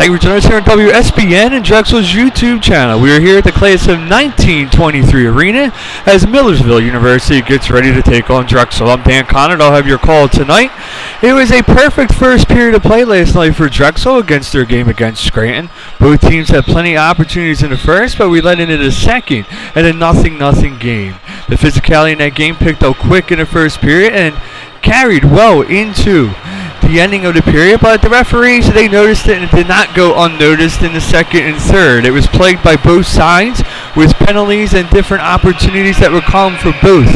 Thank you for joining us here on WSBN and Drexel's YouTube channel. We are here at the class of 1923 arena as Millersville University gets ready to take on Drexel. I'm Dan Connor. I'll have your call tonight. It was a perfect first period of play last night for Drexel against their game against Scranton. Both teams had plenty of opportunities in the first, but we led into the second and a nothing game. The physicality in that game picked up quick in the first period and carried well into the ending of the period, but the referees, they noticed it and it did not go unnoticed in the second and third. It was plagued by both sides with penalties and different opportunities that would come for both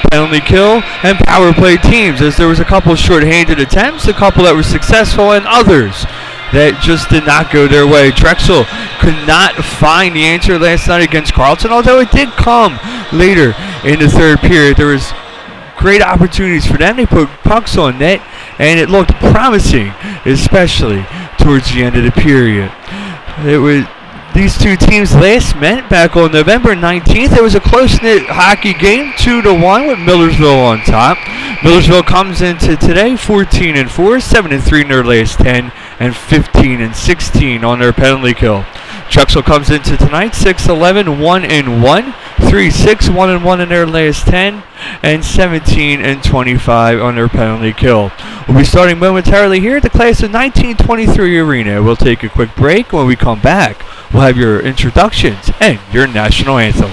penalty kill and power play teams, as there was a couple short-handed attempts, a couple that were successful, and others that just did not go their way. Drexel could not find the answer last night against Carleton, although it did come later in the third period. There was great opportunities for them. They put pucks on net, and it looked promising, especially towards the end of the period. It was these two teams last met back on November 19th. It was a close-knit hockey game, 2-1 with Millersville on top. Millersville comes into today 14-4, 7-3 in their last 10, and 15-16 on their penalty kill. Drexel comes into tonight 6-11, 1-1, 3-6, 1-1 in their last 10, and 17-25 on their penalty kill. We'll be starting momentarily here at the class of 1923 arena. We'll take a quick break. When we come back, we'll have your introductions and your national anthem.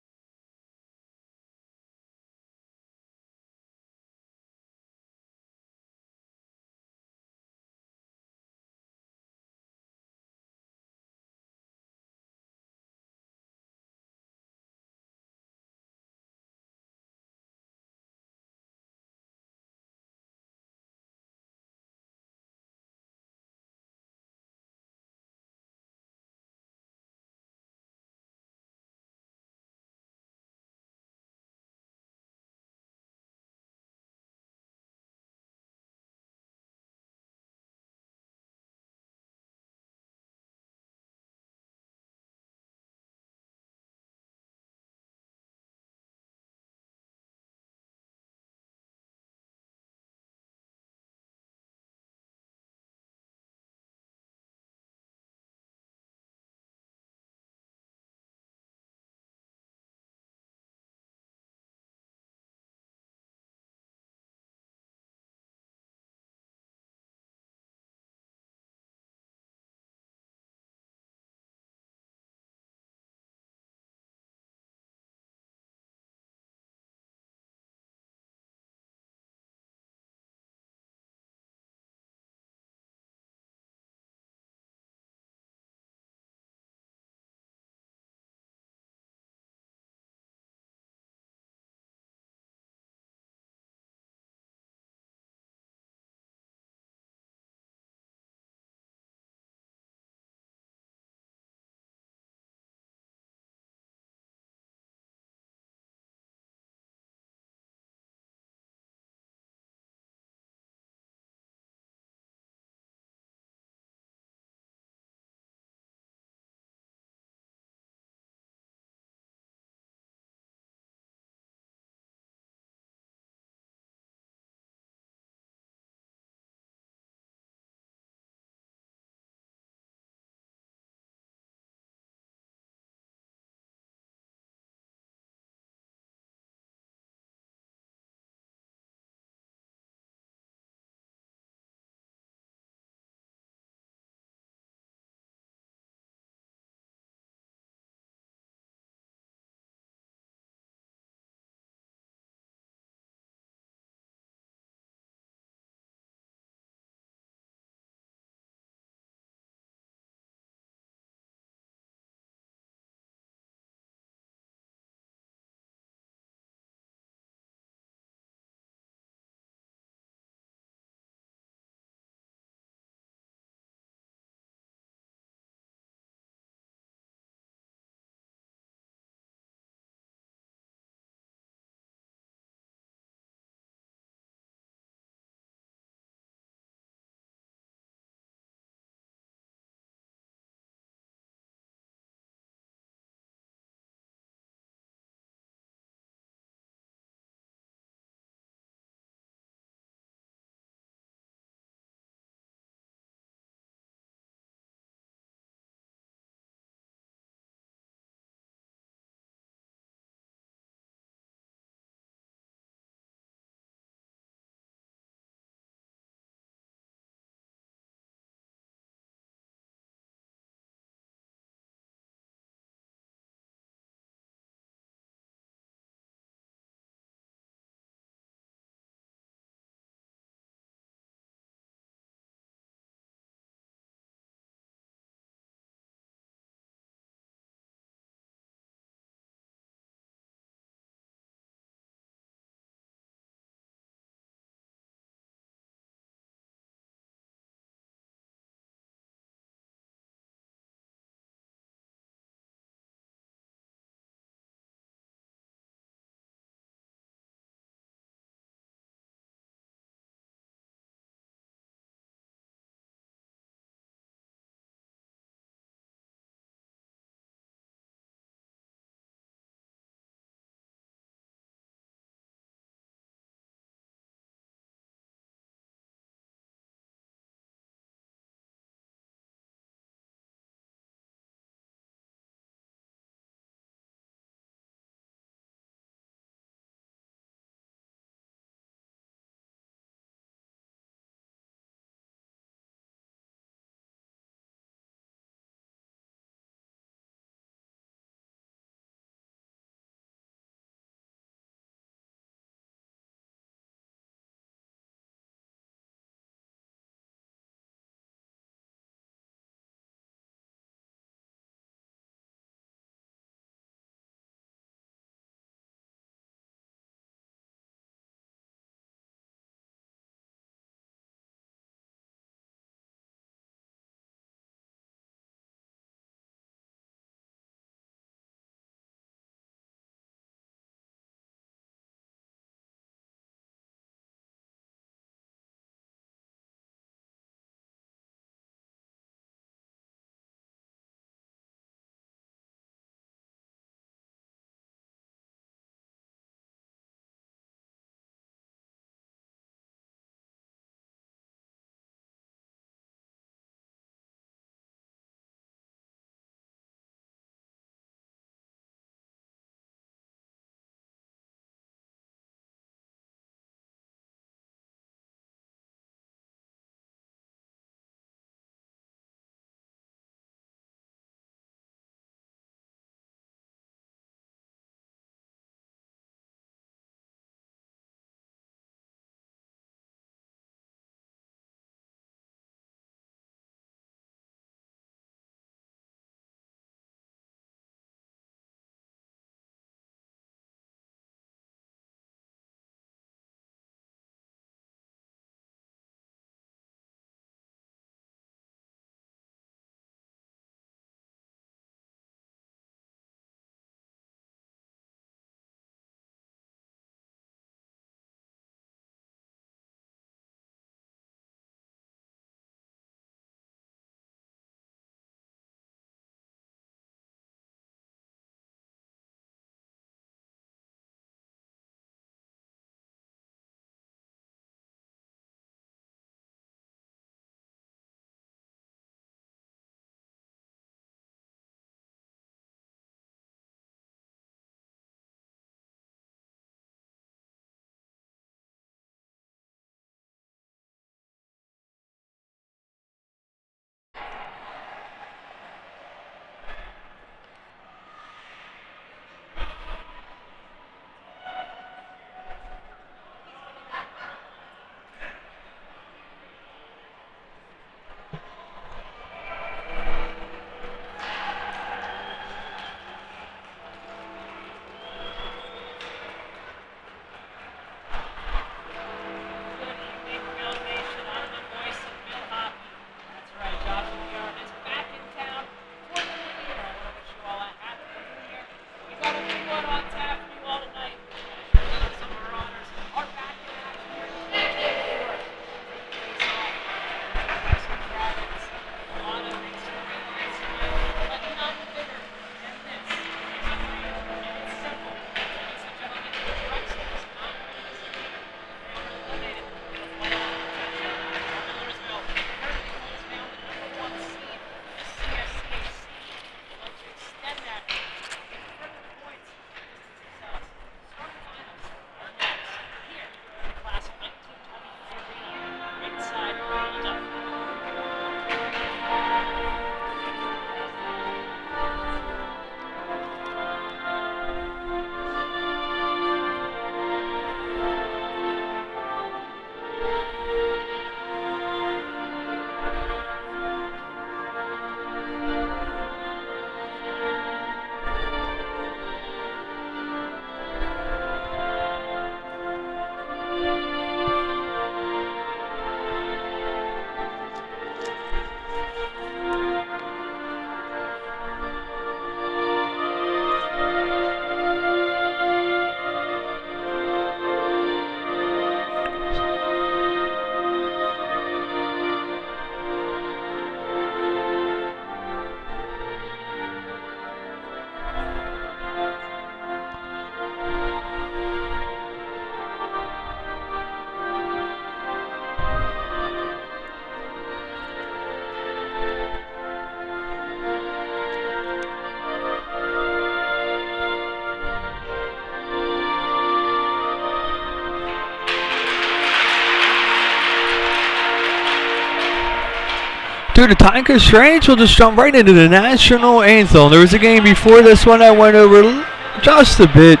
due to time constraints, we'll just jump right into the national anthem. There was a game before this one that went over just a bit,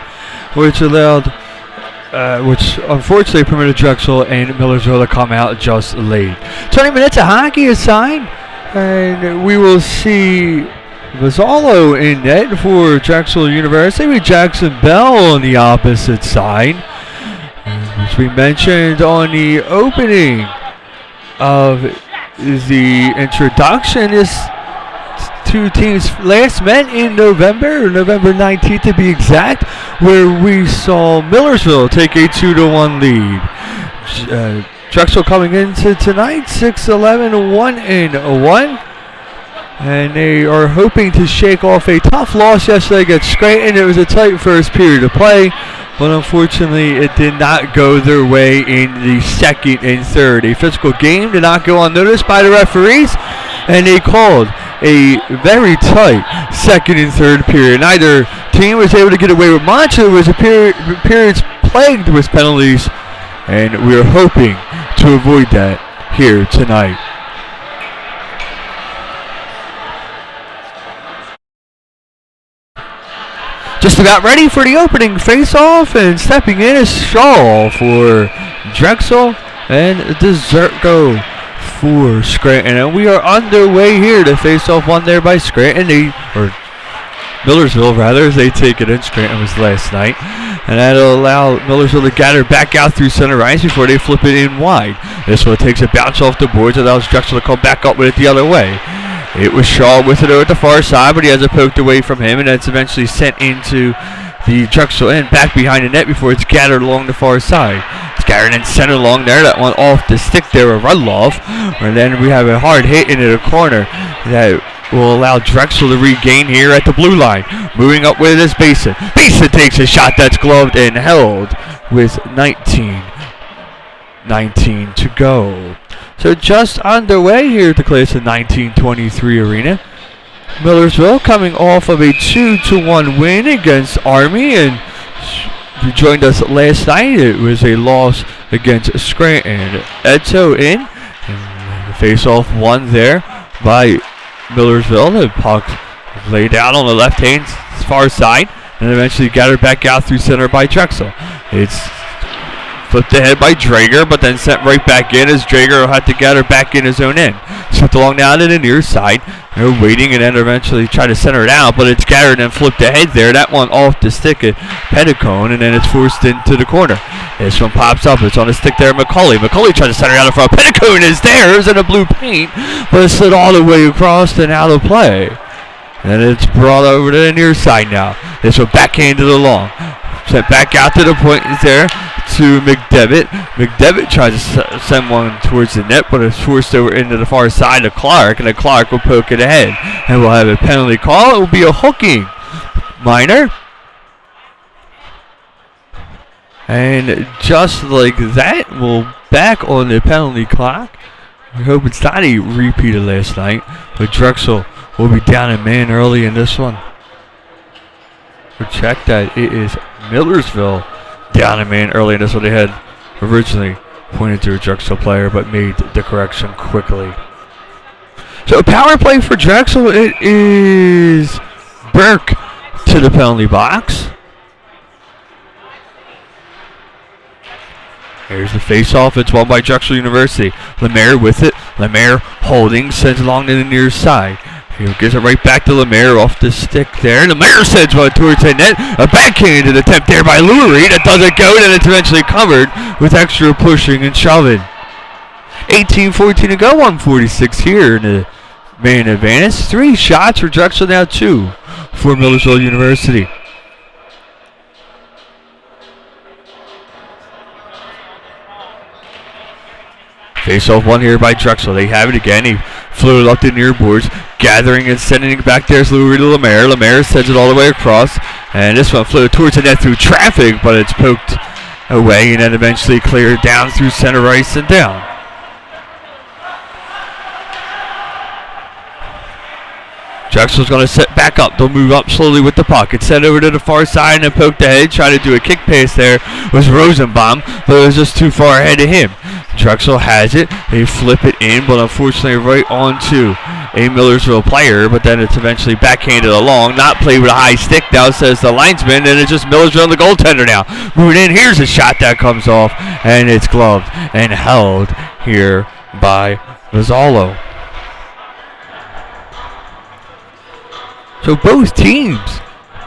which unfortunately permitted Drexel and Millersville to come out just late. 20 minutes of hockey aside, and we will see Vazzalo in net for Drexel University with Jackson Bell on the opposite side. As we mentioned on the opening of the introduction, this two teams last met in November 19th to be exact, where we saw Millersville take a 2-1 lead. Drexel coming into tonight 6-11, 1-1. And they are hoping to shake off a tough loss yesterday against Scranton. It was a tight first period of play, but unfortunately it did not go their way in the second and third. A physical game did not go unnoticed by the referees, and they called a very tight second and third period. Neither team was able to get away with much. It was a periods plagued with penalties, and we are hoping to avoid that here tonight. Just about ready for the opening face-off, and stepping in is Shaw for Drexel and Desertco for Scranton. And we are underway here. The face-off won there by Scranton, or Millersville rather, as they take it in. Scranton was last night. And that'll allow Millersville to gather back out through center ice before they flip it in wide. This one takes a bounce off the boards, allows Drexel to come back up with it the other way. It was Shaw with it over at the far side, but he has it poked away from him, and that's eventually sent into the Drexel end, back behind the net before it's gathered along the far side. It's gathered in center along there. That one off the stick there, a Rudloff. And then we have a hard hit into the corner that will allow Drexel to regain here at the blue line. Moving up with it is Basin. Basin takes a shot that's gloved and held with 19 to go. So just underway here at the class of 1923 arena. Millersville coming off of a 2-1 win against Army, and if you joined us last night, it was a loss against Scranton. Edzo in, and the face-off won there by Millersville. The puck laid out on the left-hand far side, and eventually gathered back out through center by Drexel. It's flipped ahead by Drager, but then sent right back in as Drager had to gather back in his own end. Slipped along down to the near side. They're waiting and then eventually try to center it out, but it's gathered and flipped ahead there. That one off the stick at Petticone, and then it's forced into the corner. This one pops up. It's on the stick there at McCulley. McCulley tries to center it out in front. Petticone is there. It was in a blue paint, but it slid all the way across and out of play. And it's brought over to the near side now. This one backhanded along. Sent back out to the point there to McDevitt. McDevitt tries to send one towards the net, but it's forced over into the far side of Clark, and then Clark will poke it ahead. And we'll have a penalty call. It will be a hooking minor. And just like that, we're back on the penalty clock. We hope it's not a repeat of last night, but Drexel will be down a man early in this one. We'll check that it is Millersville down a man early in this one. They had originally pointed to a Drexel player, but made the correction quickly. So power play for Drexel. It is Burke to the penalty box. Here's the face-off. It's won by Drexel University. Lemaire with it. Lemaire holding, sends along to the near side. He gives it right back to Lemaire off the stick there. Lemaire sends one towards the net. A backhanded attempt there by Lurie. That doesn't go, and it's eventually covered with extra pushing and shoving. 18-14 to go, 146 here in the main advantage. 3 shots for Drexel, now 2 for Millersville University. Face-off one here by Drexel. They have it again. He flew it up the near boards, gathering and sending it back there. Lurie to Lemaire. Lemaire sends it all the way across, and this one flew towards the net through traffic, but it's poked away and then eventually cleared down through center ice and down. Drexel's going to set back up. They'll move up slowly with the puck. It's sent over to the far side and poked ahead. Trying to do a kick pass there was Rosenbaum, but it was just too far ahead of him. Drexel has it. They flip it in, but unfortunately right onto a Millersville player, but then it's eventually backhanded along. Not played with a high stick now, says the linesman, and it's just Millersville and the goaltender now. Moving in, here's a shot that comes off, and it's gloved and held here by Mazzolo. So both teams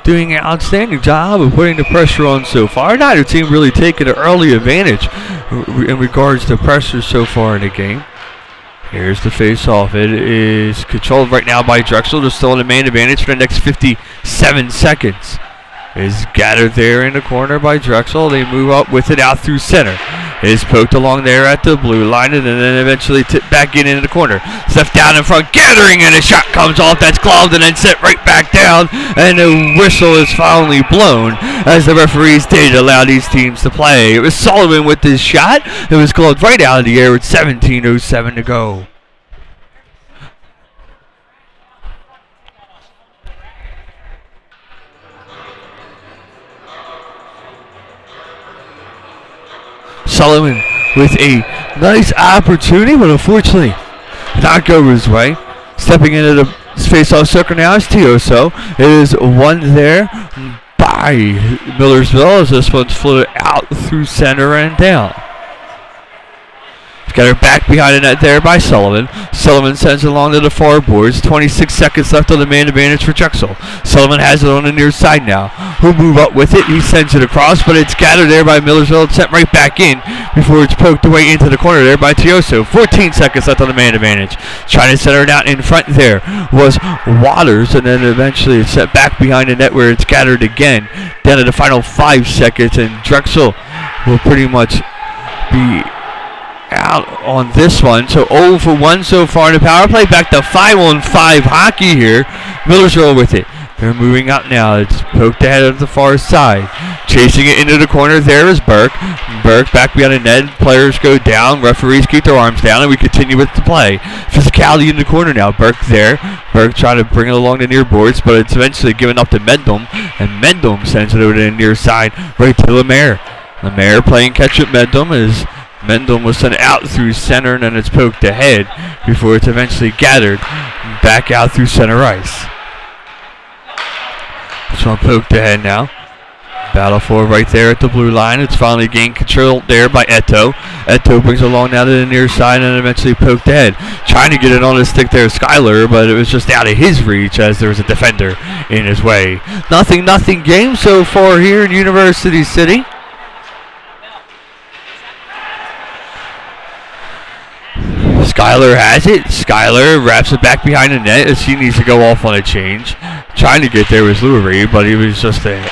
doing an outstanding job of putting the pressure on so far. Neither team really taking an early advantage in regards to pressure so far in the game. Here's the face-off. It is controlled right now by Drexel. They're still in a man advantage for the next 57 seconds. Is gathered there in the corner by Drexel. They move up with it out through center. It is poked along there at the blue line and then eventually tipped back into the corner. Stuff down in front, gathering, and a shot comes off. That's gloved and then set right back down. And the whistle is finally blown as the referees did allow these teams to play. It was Sullivan with this shot. It was gloved right out of the air with 17:07 to go. Sullivan with a nice opportunity, but unfortunately not go his way. Stepping into the face-off circle now is Tioso. It is one there by Millersville as this one's floated out through center and down. Got her back behind the net there by Sullivan. Sullivan sends it along to the far boards. 26 seconds left on the man advantage for Drexel. Sullivan has it on the near side now. Who'll move up with it. He sends it across, but it's gathered there by Millersville. It's sent right back in before it's poked away into the corner there by Tioso. 14 seconds left on the man advantage. Trying to center it out in front there was Waters, and then eventually it's set back behind the net where it's gathered again. Down to the final 5 seconds, and Drexel will pretty much be out on this one. So 0 for 1 so far in the power play. Back to 5-on-5 hockey here. Millersville with it. They're moving up now. It's poked ahead of the far side. Chasing it into the corner. There is Burke. Burke back behind the net. Players go down. Referees keep their arms down, and we continue with the play. Physicality in the corner now. Burke there. Burke trying to bring it along the near boards, but it's eventually given up to Mendham, and Mendham sends it over to the near side right to Lemaire. Lemaire playing catch up Mendham as Mendham was sent out through center, and then it's poked ahead before it's eventually gathered back out through center ice. This one poked ahead now. Battle for right there at the blue line. It's finally gained control there by Eto. Eto brings it along now to the near side and eventually poked ahead. Trying to get it on his stick there, Skyler, but it was just out of his reach as there was a defender in his way. Nothing game so far here in University City. Skyler has it. Skyler wraps it back behind the net as he needs to go off on a change. Trying to get there was Lourie, but he was just a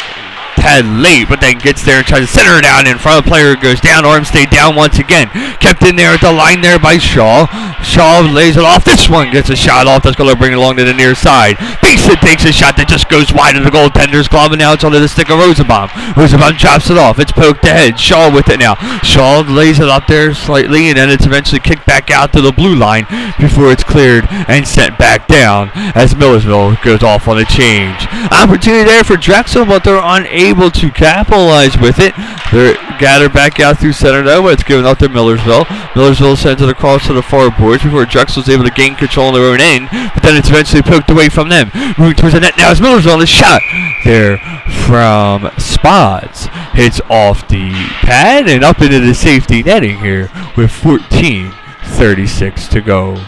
tad late, but then gets there and tries to center it down in front of the player. Goes down. Armstead down once again. Kept in there at the line there by Shaw. Shaw lays it off. This one gets a shot off. That's going to bring it along to the near side. Beeson takes a shot that just goes wide of the goaltender's glove, and now it's onto the stick of Rosenbaum. Rosenbaum drops it off. It's poked ahead. Shaw with it now. Shaw lays it up there slightly, and then it's eventually kicked back out to the blue line before it's cleared and sent back down as Millersville goes off on a change. Opportunity there for Drexel, but they're unable to capitalize with it. They're gathered back out through center though, but it's given up to Millersville. Millersville sends it across to the far boards before Drexel's able to gain control on their own end, but then it's eventually poked away from them. Moving towards the net now is Millersville, and a shot there from Spots. Hits off the pad and up into the safety netting here with 14:36 to go.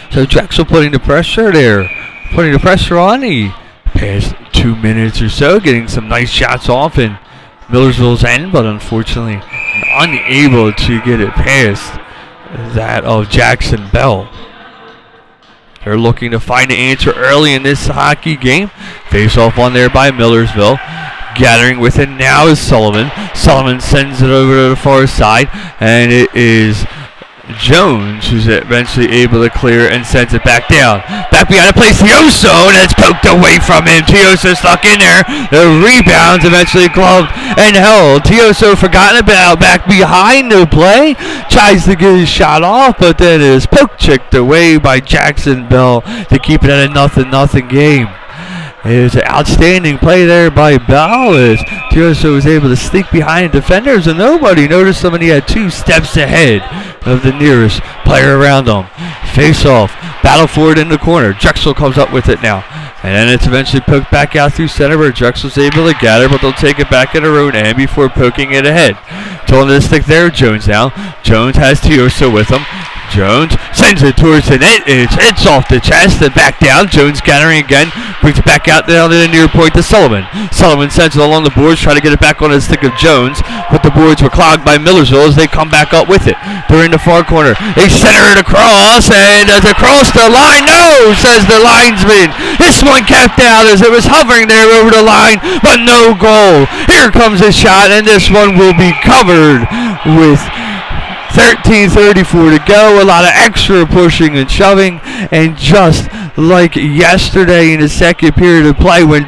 So Drexel putting the pressure there. Putting the pressure on the past 2 minutes or so, getting some nice shots off in Millersville's end, but unfortunately unable to get it past that of Jackson Bell. They're looking to find an answer early in this hockey game. Face off on there by Millersville. Gathering with it now is Sullivan. Sullivan sends it over to the far side, and it is Jones who's eventually able to clear and sends it back down. Back behind the play, Tioso, and it's poked away from him. Tioso stuck in there. The rebounds eventually gloved and held. Tioso forgotten about back behind the play. Tries to get his shot off, but then is poke checked away by Jackson Bell to keep it at a 0-0 game. It was an outstanding play there by Bell as Tioso was able to sneak behind defenders and nobody noticed him, and he had 2 steps ahead of the nearest player around him. Face off, battle forward in the corner. Drexel comes up with it now. And then it's eventually poked back out through center where Drexel's able to gather, but they'll take it back in their own end before poking it ahead. Told to stick there, Jones now. Jones has Tioso with him. Jones sends it towards the net. It's off the chest and back down. Jones gathering again. Brings it back out down to the near point to Sullivan. Sullivan sends it along the boards, trying to get it back on the stick of Jones. But the boards were clogged by Millersville as they come back up with it. They're in the far corner. They center it across, and as it across the line, no, says the linesman. This one kept out as it was hovering there over the line, but no goal. Here comes a shot, and this one will be covered with 13:34 to go. A lot of extra pushing and shoving, and just like yesterday in the second period of play when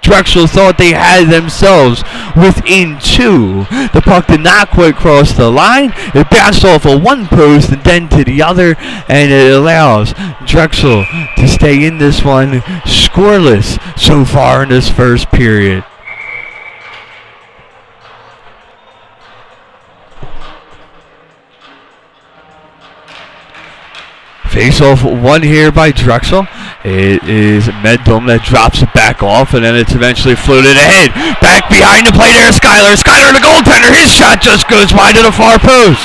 Drexel thought they had themselves within 2, the puck did not quite cross the line. It bounced off of one post and then to the other, and it allows Drexel to stay in this one scoreless so far in this first period. Face-off one here by Drexel. It is Meddum that drops it back off, and then it's eventually floated ahead. Back behind the play there, Skyler. Skyler, the goaltender. His shot just goes wide to the far post.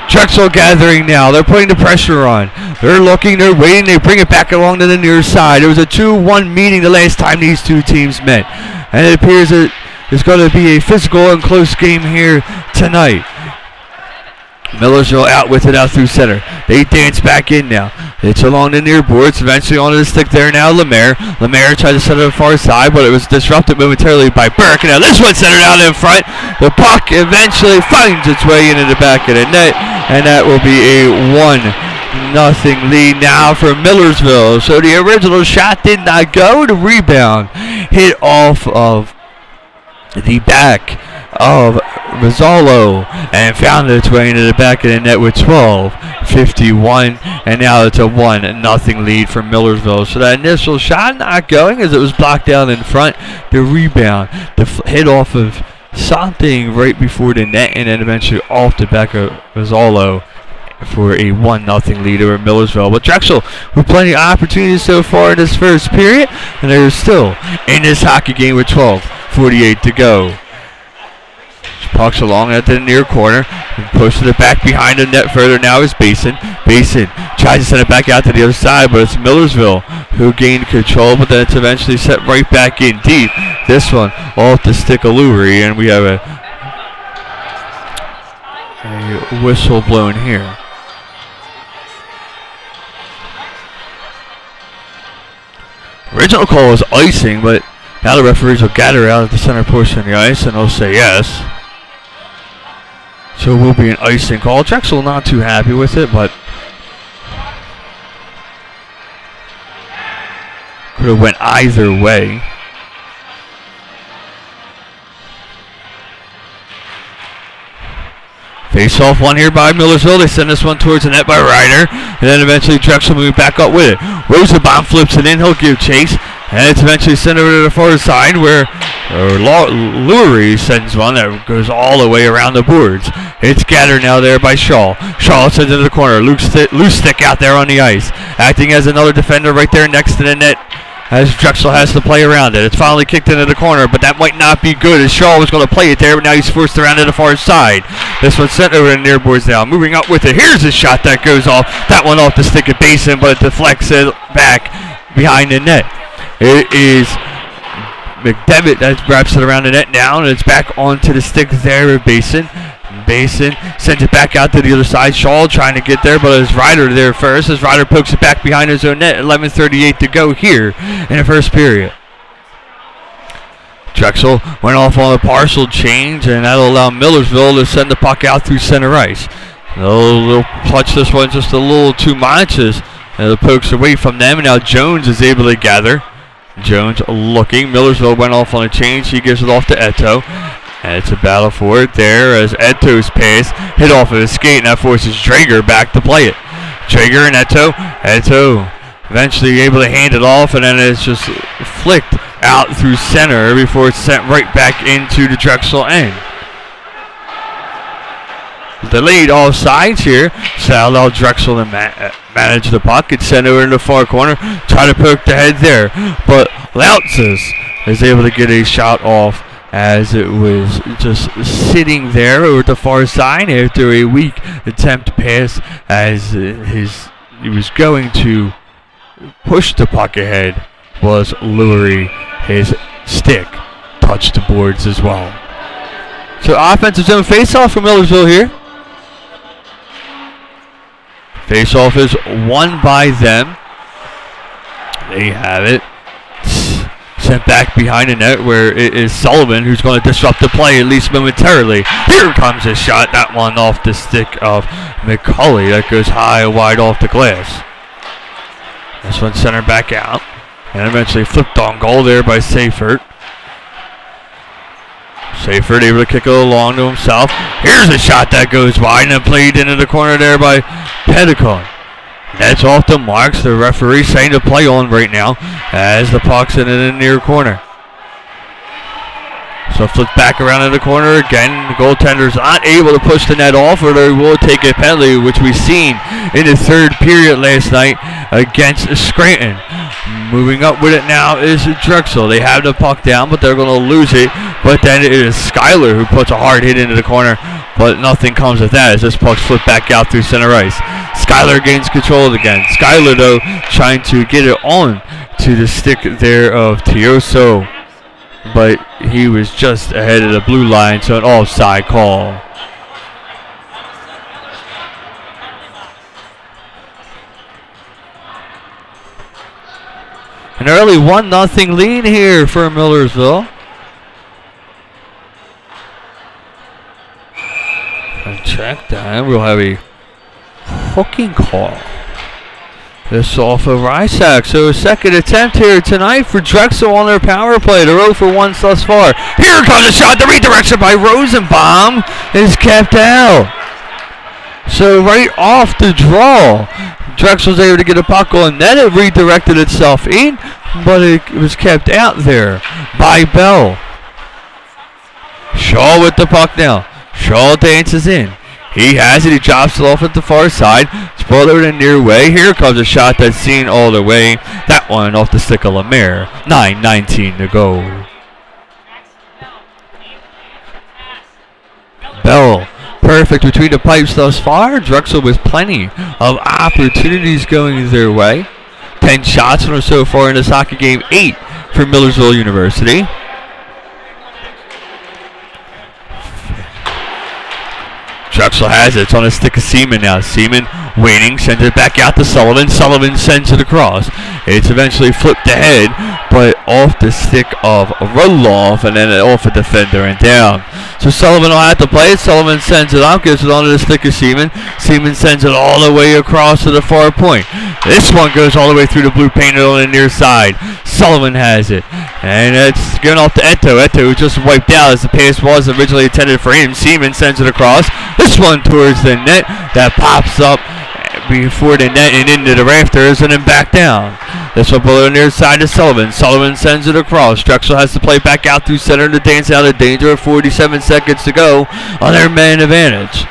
Drexel gathering now. They're putting the pressure on. They're looking, they're waiting. They bring it back along to the near side. It was a 2-1 meeting the last time these two teams met. And it appears that it's going to be a physical and close game here tonight. Millersville out with it out through center. They dance back in now. It's along the near boards. Eventually onto the stick there now. Lemaire tried to set it on the far side, but it was disrupted momentarily by Burke. And now this one's centered out in front. The puck eventually finds its way into the back of the net, and that will be a 1-0 lead now for Millersville. So the original shot did not go. The rebound hit off of the back of Rizzolo and found its way into the back of the net with 12:51, and now it's a 1-0 lead for Millersville. So that initial shot not going as it was blocked down in front. The rebound, the hit off of something right before the net, and then eventually off the back of Rizzolo for a 1-0 lead over Millersville. But Drexel with plenty of opportunities so far in this first period, and they're still in this hockey game with 12:48 to go. Pucks along at the near corner and pushes it back behind the net further. Now is Basin. Basin tries to send it back out to the other side, but it's Millersville who gained control, but then it's eventually set right back in deep. This one off the stick of Lurie, and we have a whistle blown here. Original call was icing, but now the referees will gather out at the center portion of the ice and they'll say yes. So it will be an icing call. Drexel not too happy with it, but could have went either way. Face off one here by Millersville. They send this one towards the net by Ryder, and then eventually Drexel moving back up with it. Rosenbaum flips it in. He'll give chase, and it's eventually sent over to the far side where Lurie sends one that goes all the way around the boards. It's gathered now there by Shaw. Shaw sends it to the corner. Loose stick out there on the ice. Acting as another defender right there next to the net as Drexel has to play around it. It's finally kicked into the corner, but that might not be good as Shaw was going to play it there, but now he's forced around to the far side. This one's sent over to the near boards now. Moving up with it. Here's a shot that goes off. That one off the stick of Basin, but it deflects it back behind the net. It is McDevitt that wraps it around the net now, and it's back onto the stick there of Basin. Basin sends it back out to the other side. Shaw trying to get there, but it's Ryder there first as Ryder pokes it back behind his own net. 11:38 to go here in the first period. Drexel went off on a partial change, and that'll allow Millersville to send the puck out through center ice. They'll clutch this one just a little too much as the pokes away from them, and now Jones is able to gather. Jones looking. Millersville went off on a change. He gives it off to Eto. And it's a battle for it there as Eto's pass hit off of his skate, and that forces Drager back to play it. Drager and Eto. Eto Eventually able to hand it off, and then it's just flicked out through center before it's sent right back into the Drexel end. Delayed offsides here. So allow Drexel to manage the puck. It's sent over in the far corner. Try to poke the head there, but Lautzes is able to get a shot off as it was just sitting there over the far side after a weak attempt pass as he was going to push the puck ahead. Was Lurie. His stick touched the boards as well. So offensive zone face-off for Millersville here. Face-off is won by them. They have it. Sent back behind the net where it is Sullivan who's going to disrupt the play at least momentarily. Here comes a shot. That one off the stick of McCulley. That goes high and wide off the glass. This one centered back out. And eventually flipped on goal there by Seifert. Seifert able to kick it along to himself. Here's a shot that goes wide and played into the corner there by Petticoat. That's off the marks. The referee saying to play on right now as the puck's in the near corner. So flipped back around in the corner again. The goaltender's not able to push the net off, or they will take a penalty, which we've seen in the third period last night against Scranton. Moving up with it now is Drexel. They have the puck down, but they're going to lose it. But then it is Schuyler who puts a hard hit into the corner, but nothing comes of that as this puck's flipped back out through center ice. Schuyler gains control again. Schuyler, though, trying to get it on to the stick there of Tioso, but he was just ahead of the blue line, so an offside call. An early 1-0 lead here for Millersville. Check that. We'll have a hooking call. This off of Rysack. So a second attempt here tonight for Drexel on their power play. They're 0 for 1 thus far. Here comes a shot. The redirection by Rosenbaum is kept out. So right off the draw, Drexel's able to get a puck on net. It redirected itself in, but it was kept out there by Bell. Shaw with the puck now. Shaw dances in. He has it. He drops it off at the far side. It's brought over the near way. Here comes a shot that's seen all the way. That one off the stick of Lemaire. 9:19 to go. Bell. Perfect between the pipes thus far. Drexel with plenty of opportunities going their way. 10 shots from so far in this hockey game. 8 for Millersville University. Drexel has it. It's on a stick of Seaman now. Seaman waiting, sends it back out to Sullivan. Sullivan sends it across. It's eventually flipped ahead, but off the stick of Rudloff, and then off a defender and down. So Sullivan will have to play it. Sullivan sends it out, gives it onto the stick of Seaman. Seaman sends it all the way across to the far point. This one goes all the way through the blue painted on the near side. Sullivan has it, and it's going off to Eto. Eto just wiped out as the pass was originally intended for him. Seaman sends it across. This one towards the net that pops up before the net and into the rafters and then back down. This one below the near side to Sullivan. Sullivan sends it across. Drexel has to play back out through center to dance out of danger. 47 seconds to go on their man advantage.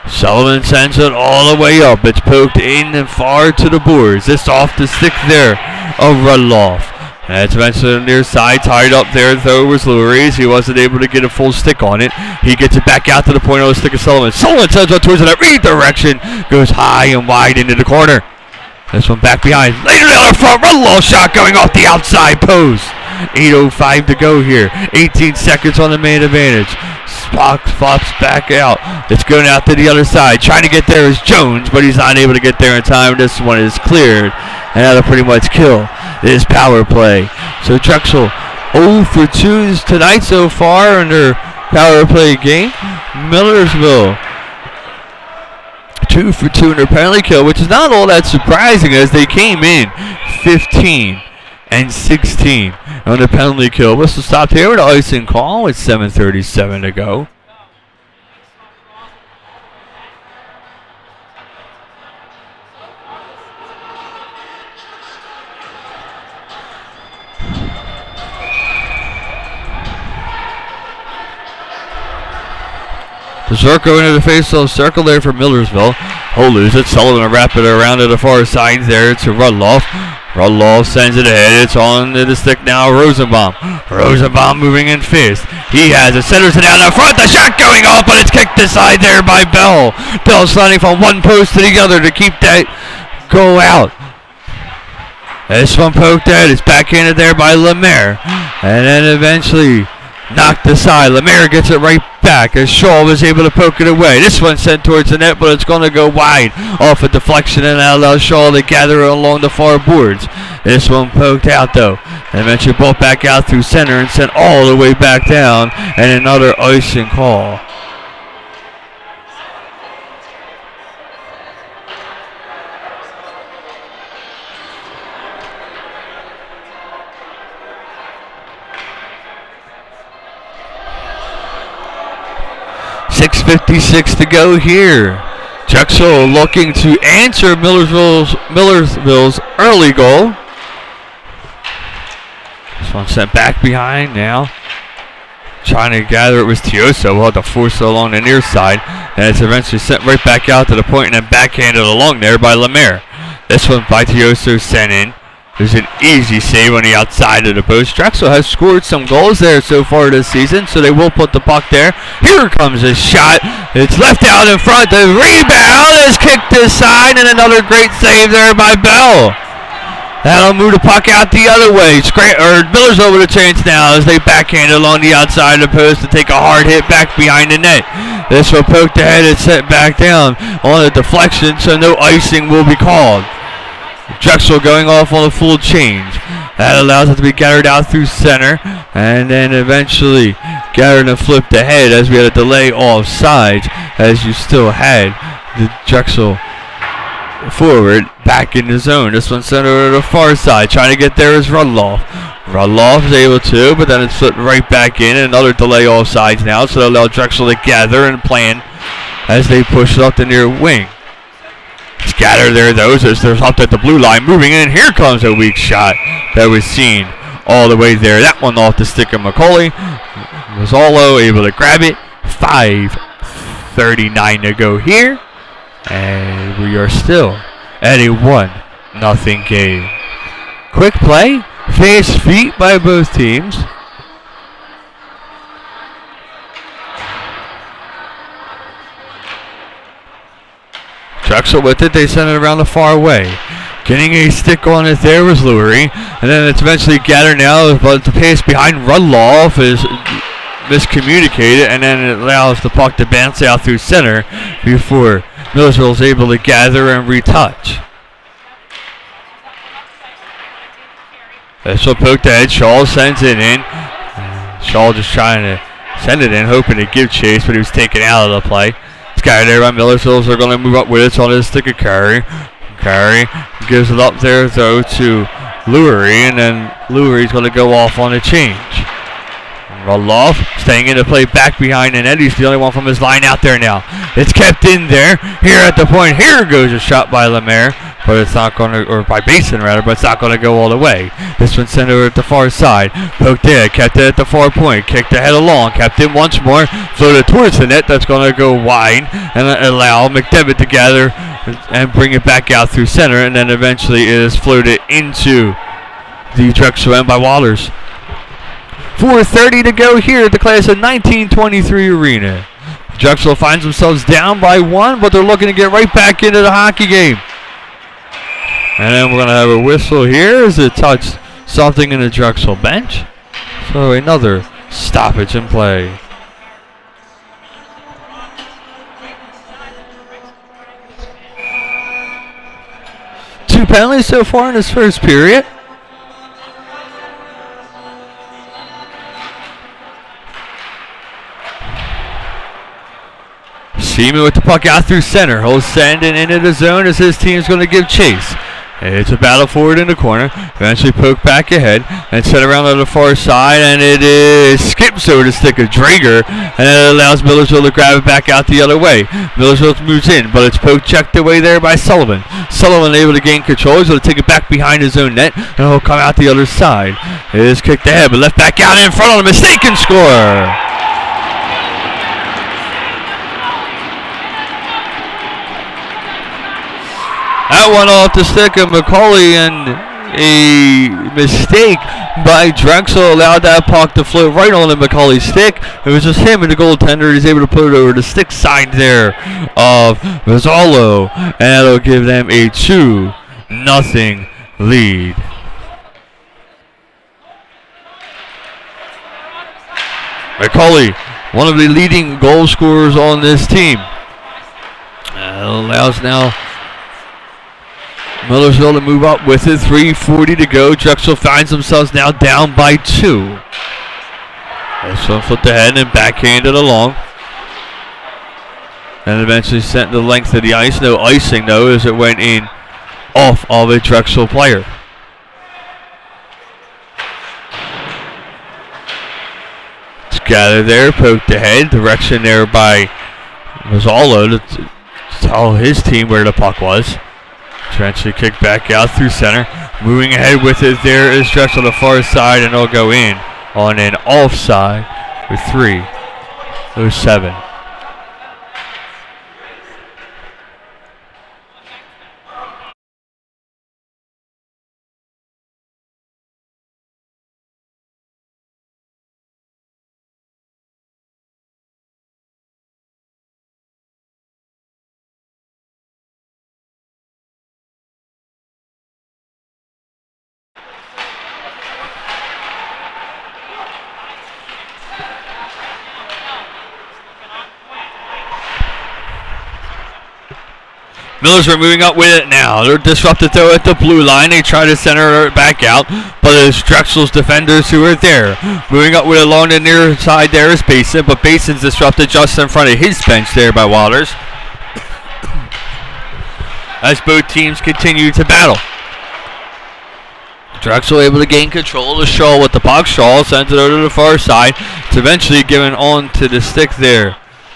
Sullivan sends it all the way up. It's poked in and far to the boards. This off the stick there of Rudloff. And it's eventually on the near side, tied up there though was Lurie. He wasn't able to get a full stick on it. He gets it back out to the point of the stick of Sullivan. Sullivan sends it towards that redirection. Goes high and wide into the corner. This one back behind. Later down the front, Rudloff shot going off the outside post. 8:05 to go here. 18 seconds on the man advantage. Spock flops back out. It's going out to the other side. Trying to get there is Jones, but he's not able to get there in time. This one is cleared. And that'll pretty much kill this power play. So Drexel 0 for 2 tonight so far in their power play game. Millersville 2 for 2 in their penalty kill, which is not all that surprising as they came in 15 and 16 on the penalty kill. Whistle stopped here with an icing call with 7:37 to go. Zerko into the face-off circle there for Millersville. He'll lose it. Sullivan will wrap it around to the far side there to Rudloff. Rudloff sends it ahead. It's on to the stick now. Rosenbaum. Rosenbaum moving in fast. He has it. Centers it out in front. The shot going off, but it's kicked aside there by Bell. Bell sliding from one post to the other to keep that goal out. This one poked out. It's backhanded there by Lemaire. And then eventually knocked aside. Lemaire gets it right back as Shaw was able to poke it away. This one sent towards the net, but it's going to go wide off a deflection, and that allows Shaw to gather along the far boards. This one poked out though, and eventually brought back out through center and sent all the way back down, and another icing call. .56 to go here. Drexel looking to answer Millersville's early goal. This one sent back behind now. Trying to gather it was Tioso. We'll have to force it along the near side. And it's eventually sent right back out to the point and then backhanded along there by Lemaire. This one by Tioso sent in. There's an easy save on the outside of the post. Drexel has scored some goals there so far this season, so they will put the puck there. Here comes a shot. It's left out in front. The rebound is kicked aside, and another great save there by Bell. That'll move the puck out the other way. Millersville with a chance now as they backhand along the outside of the post to take a hard hit back behind the net. This will poke the head and set back down on a deflection, so no icing will be called. Drexel going off on a full change. That allows it to be gathered out through center, and then eventually gathered and flipped ahead as we had a delay offsides, as you still had the Drexel forward back in the zone. This one sent over to the far side. Trying to get there is Rudloff. Rudloff is able to, but then it's flipped right back in. Another delay offsides now, so they allow Drexel to gather and plan as they push it up the near wing. Scatter there, those as they're up at the blue line, moving in. Here comes a weak shot that was seen all the way there. That one off the stick of McCauley. Mazzolo able to grab it. 5:39 to go here, and we are still at a 1-0 game. Quick play, fast feet by both teams. Drexel with it, they send it around the far way. Getting a stick on it there was Lurie, and then it's eventually gathered now, but the pass behind Rudloff is miscommunicated, and then it allows the puck to bounce out through center before Millersville is able to gather and retouch. This will poke the head. Shaw sends it in. Shaw just trying to send it in, hoping to give chase, but he was taken out of the play. Guy there by Millersville, they're going to move up with it. It's on his stick of Carey. Carey gives it up there though to Lurie, and then Lurie's going to go off on a change. Rudloff staying in to play back behind the net. He's the only one from his line out there now. It's kept in there. Here at the point, here goes a shot by Lemaire, but it's not going to, or by Basin rather, but it's not going to go all the way. This one sent over at the far side. Poked in, kept it at the far point, kicked the head along, kept it once more, floated towards the net. That's going to go wide and allow McDevitt to gather and bring it back out through center, and then eventually it is floated into the Drexel end by Wallers. 4:30 to go here at the class of 1923 arena. Drexel finds themselves down by 1, but they're looking to get right back into the hockey game. And then we're going to have a whistle here as it touched something in the Drexel bench. So another stoppage in play. Two penalties so far in this first period. Seaman with the puck out through center. He'll send it into the zone as his team's going to give chase. It's a battle forward in the corner. Eventually poke back ahead and set around on the far side, and it is skips over the stick of Drager, and it allows Millersville to grab it back out the other way. Millersville moves in, but it's poke checked away there by Sullivan. Sullivan able to gain control. He's going to take it back behind his own net, and he'll come out the other side. It is kicked ahead, but left back out in front on a mistaken score. That one off the stick of McCauley, and a mistake by Drexel allowed that puck to float right on the McCauley stick. It was just him and the goaltender. He's able to put it over the stick side there of Mazzolo, and that'll give them a 2-0 lead. McCauley, one of the leading goal scorers on this team. Allows now Millersville to move up with it. 3:40 to go. Drexel finds themselves now down by 2. This one flipped ahead and backhanded along. And eventually sent the length of the ice. No icing though, as it went in off of a Drexel player. It's gathered there, poked ahead. Direction there by Mazzolo to tell his team where the puck was. Eventually kicked back out through center. Moving ahead with it there is Drexel on the far side, and it'll go in on an offside with 3:07. Millersville moving up with it now. They're disrupted though at the blue line. They try to center it back out, but it's Drexel's defenders who are there. Moving up with it along the near side there is Basin, but Basin's disrupted just in front of his bench there by Waters. As both teams continue to battle. Drexel able to gain control of Shaw with the puck. Shaw sends it over to the far side. It's eventually given on to the stick there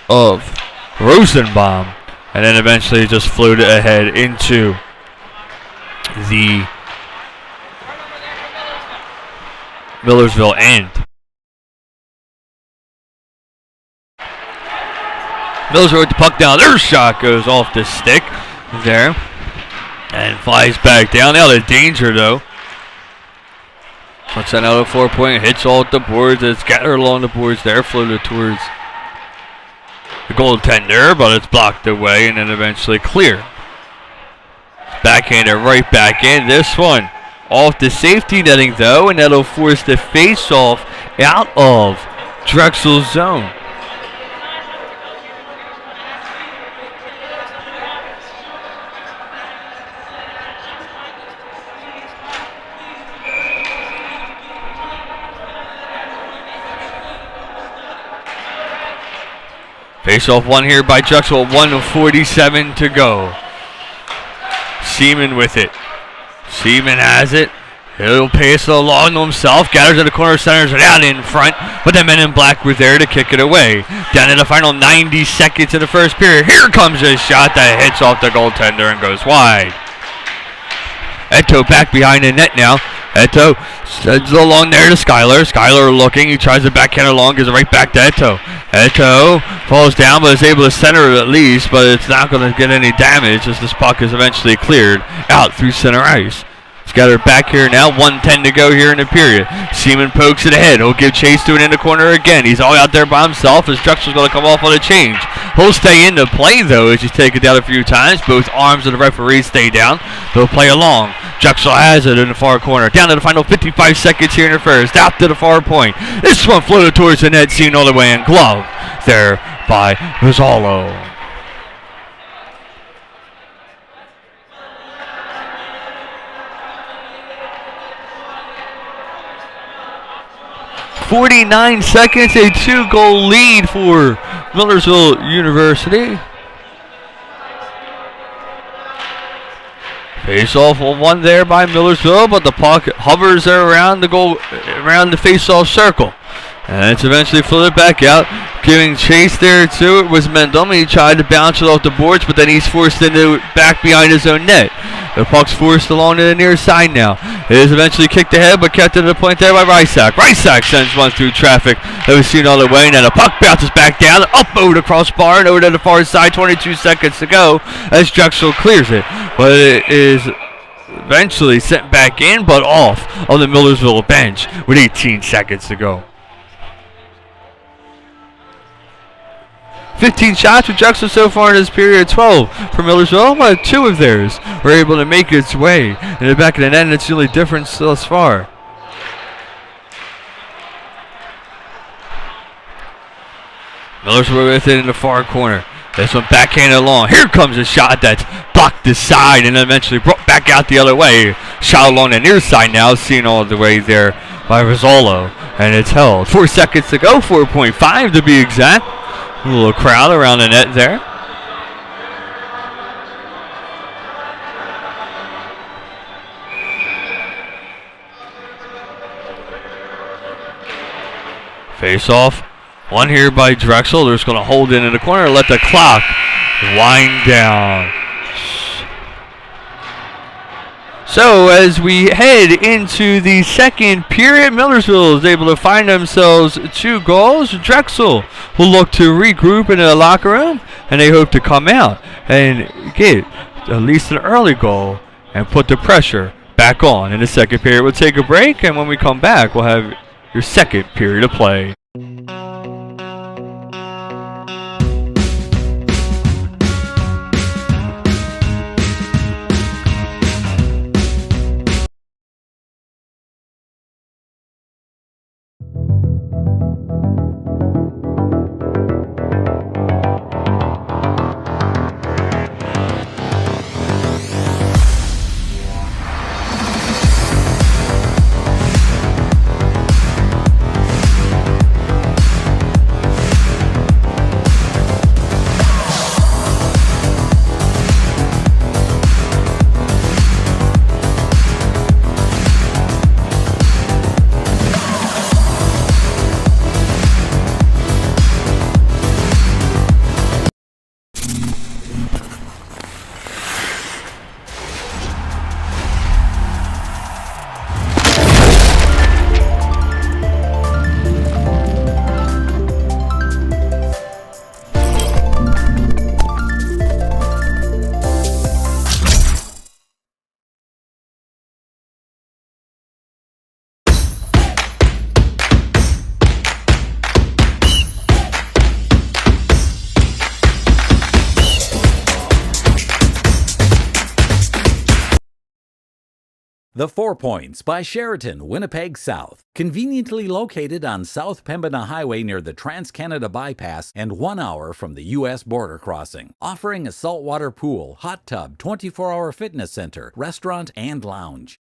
of Rosenbaum. And then eventually just floated ahead into the Millersville end. Millersville with the puck down. Their shot goes off the stick there and flies back down. Out of danger though. Puts another 4-point. Hits all at the boards. It's scattered along the boards there. Floated towards the goaltender, but it's blocked away and then eventually clear. Backhanded right back in. This one off the safety netting though, and that'll force the face-off out of Drexel's zone. Face-off one here by Drexel, 1:47 to go. Seaman with it. Seaman has it. He'll pass it along to himself. Gathers in the corner, centers it out in front. But the men in black were there to kick it away. Down to the final 90 seconds in the first period. Here comes a shot that hits off the goaltender and goes wide. Eto back behind the net now. Eto sends it along there to Skyler. Skyler looking. He tries to backhand along. Gives it right back to Eto. Eto falls down but is able to center it at least. But it's not going to get any damage as this puck is eventually cleared out through center ice. He's got her back here now. 1:10 to go here in the period. Seaman pokes it ahead. He'll give chase to it in the corner again. He's all out there by himself as Drexel's going to come off on a change. He'll stay into play though as he's taken down a few times. Both arms of the referee stay down. They'll play along. Drexel has it in the far corner. Down to the final 55 seconds here in the first. Out to the far point. This one floated towards the net, seen all the way in glove there by Mazzolo. .49 seconds, a 2-goal lead for Millersville University. Face-off one there by Millersville, but the puck hovers around the goal, around the face-off circle. And it's eventually floated back out. Giving chase there to it was Mendham. He tried to bounce it off the boards, but then he's forced into back behind his own net. The puck's forced along to the near side now. It is eventually kicked ahead, but kept to the point there by Rysack. Rysack sends one through traffic. That was seen all the way, and then the puck bounces back down, up over the crossbar and over to the far side. 22 seconds to go as Drexel clears it, but it is eventually sent back in, but off on the Millersville bench with 18 seconds to go. 15 shots for Drexel so far in this period, 12 for Millersville, but 2 of theirs were able to make its way in the back of the net, and it's the only difference thus far. Millersville with it in the far corner. This one backhanded along. Here comes a shot that's blocked this side and eventually brought back out the other way. Shot along the near side now, seen all the way there by Rizzolo, and it's held. 4 seconds to go, 4.5 to be exact. A little crowd around the net there. Face off. One here by Drexel. They're just going to hold it in the corner and let the clock wind down. So as we head into the second period, Millersville is able to find themselves 2 goals. Drexel will look to regroup in the locker room, and they hope to come out and get at least an early goal and put the pressure back on in the second period. We'll take a break, and when we come back, we'll have your second period of play. The 4 Points by Sheraton, Winnipeg South. Conveniently located on South Pembina Highway near the Trans-Canada Bypass and 1 hour from the U.S. border crossing. Offering a saltwater pool, hot tub, 24-hour fitness center, restaurant, and lounge.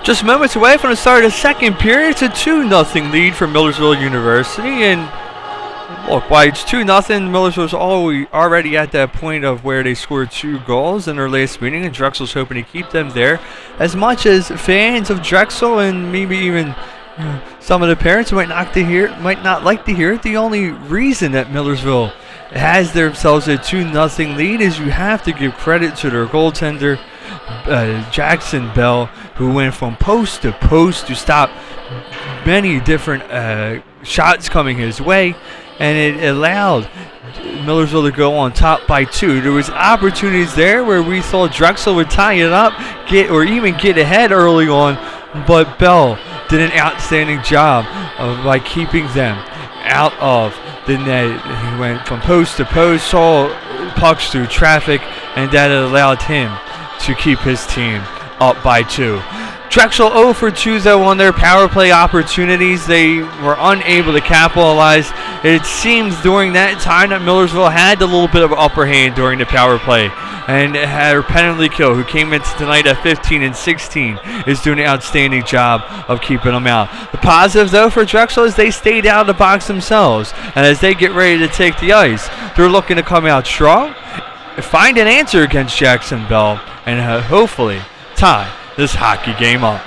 Just moments away from the start of the second period, it's a 2-0 lead for Millersville University. And look, why it's 2-0, Millersville's already at that point of where they scored 2 goals in their last meeting, and Drexel's hoping to keep them there. As much as fans of Drexel and maybe even some of the parents might not like to hear it, the only reason that Millersville has themselves a 2-0 lead is you have to give credit to their goaltender, Jackson Bell, who went from post to post to stop many different shots coming his way, and it allowed Millersville to go on top by 2. There was opportunities there where we thought Drexel would tie it up, even get ahead early on, but Bell did an outstanding job by keeping them out of the net. He went from post to post, saw pucks through traffic, and that allowed him to keep his team up by 2. Drexel 0 for 2 though on their power play opportunities. They were unable to capitalize. It seems during that time that Millersville had a little bit of upper hand during the power play, and had a penalty kill, who came into tonight at 15 and 16, is doing an outstanding job of keeping them out. The positive though for Drexel is they stayed out of the box themselves, and as they get ready to take the ice, they're looking to come out strong, find an answer against Jackson Bell, and hopefully tie this hockey game up.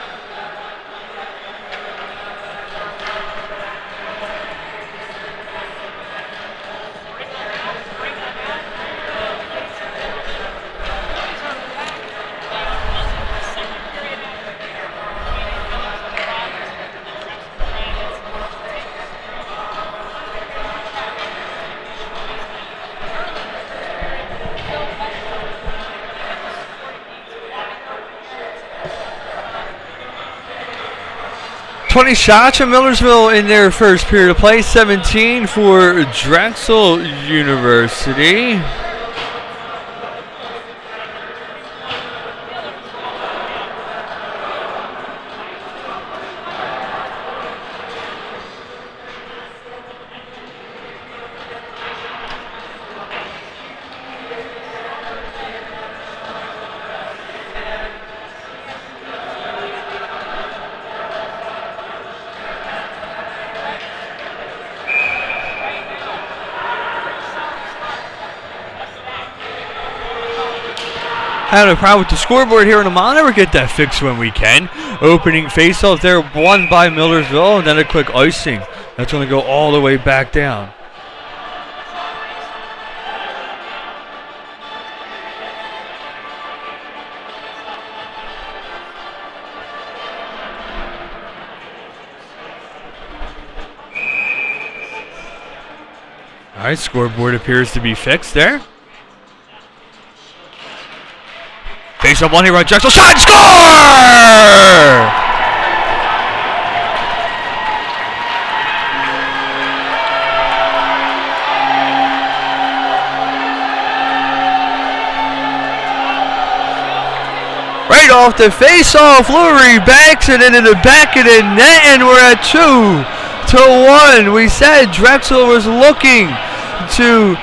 $20 shots from Millersville in their first period of play, 17 for Drexel University. Having a problem with the scoreboard here on the monitor. We'll get that fixed when we can. Opening faceoff there, won by Millersville, and then a quick icing. That's going to go all the way back down. All right, scoreboard appears to be fixed there. Face up one here by Drexel. Shot and score! Right off the face-off, Lurie backs it into the back of the net, and we're at 2-1. We said Drexel was looking to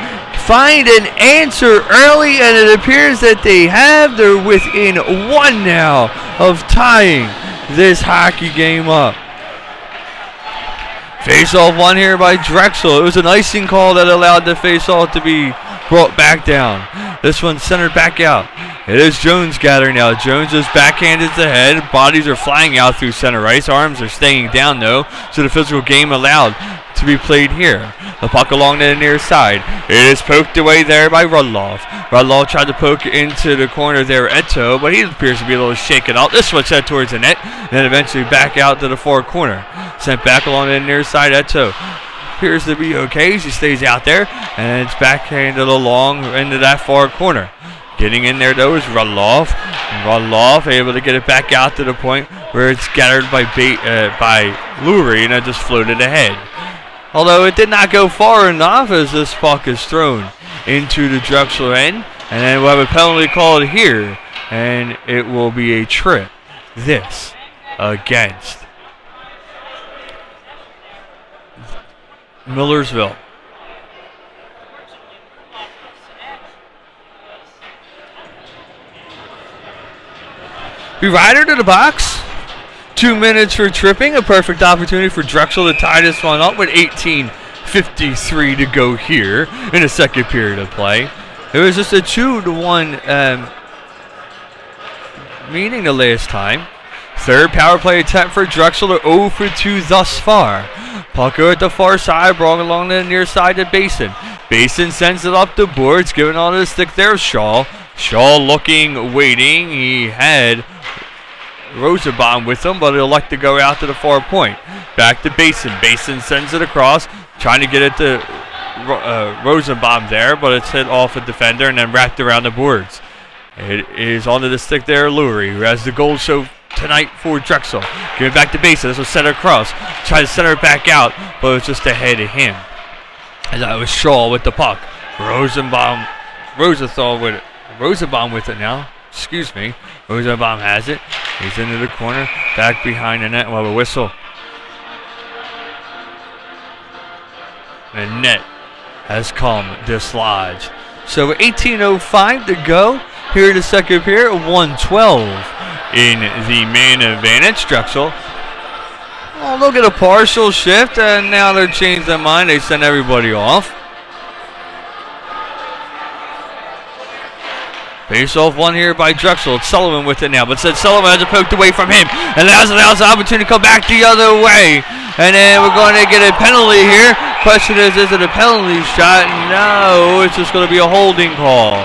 find an answer early, and it appears that they have. They're within 1 now of tying this hockey game up. Face-off one here by Drexel. It was an icing call that allowed the face-off to be brought back down. This one's centered back out. It is Jones gathering now. Jones is backhanded to head. Bodies are flying out through center ice. Arms are staying down though, so the physical game allowed to be played here. The puck along the near side. It is poked away there by Rudloff. Rudloff tried to poke into the corner there, Eto, but he appears to be a little shaken out. This one sent towards the net, and then eventually back out to the far corner. Sent back along the near side, Eto appears to be okay. She stays out there, and it's backhanded along into that far corner. Getting in there though is Rudloff. Rudloff able to get it back out to the point where it's scattered by Lurie, and it just floated ahead. Although it did not go far enough, as this puck is thrown into the Drexel end. And then we'll have a penalty called here, and it will be a trip. This against Millersville. We ride her to the box. 2 minutes for tripping. A perfect opportunity for Drexel to tie this one up with 18:53 to go here in the second period of play. It was just a 2-1 meeting the last time. Third power play attempt for Drexel. They're 0 for 2 thus far. Pucker at the far side, brought along the near side to Basin. Basin sends it up the boards, giving on the stick there. Shaw looking, waiting. He had Rosenbaum with him, but he'll like to go out to the far point. Back to Basin. Basin sends it across, trying to get it to Rosenbaum there, but it's hit off a defender and then wrapped around the boards. It is onto the stick there, Lurie, who has the goal show tonight for Drexel. Give it back to Basin. This will center across. Try to center it back out, but it's just ahead of him. And that was Shaw with the puck. Rosenbaum with it now. Excuse me. Rosenbaum has it. He's into the corner. Back behind the net. We'll have a whistle. The net has come dislodged. So 18:05 to go here in the second period. 1:12 in the man advantage. Drexel. Oh, look at a partial shift, and now they're changed their mind. They send everybody off. Face-off one here by Drexel. It's Sullivan with it now, but said Sullivan has it poked away from him, and now's the opportunity to come back the other way. And then we're going to get a penalty here. Question is it a penalty shot? No, it's just going to be a holding call.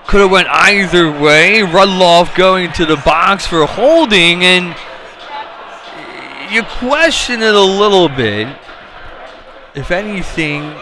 Could have went either way. Rudloff going to the box for holding, and you question it a little bit. If anything,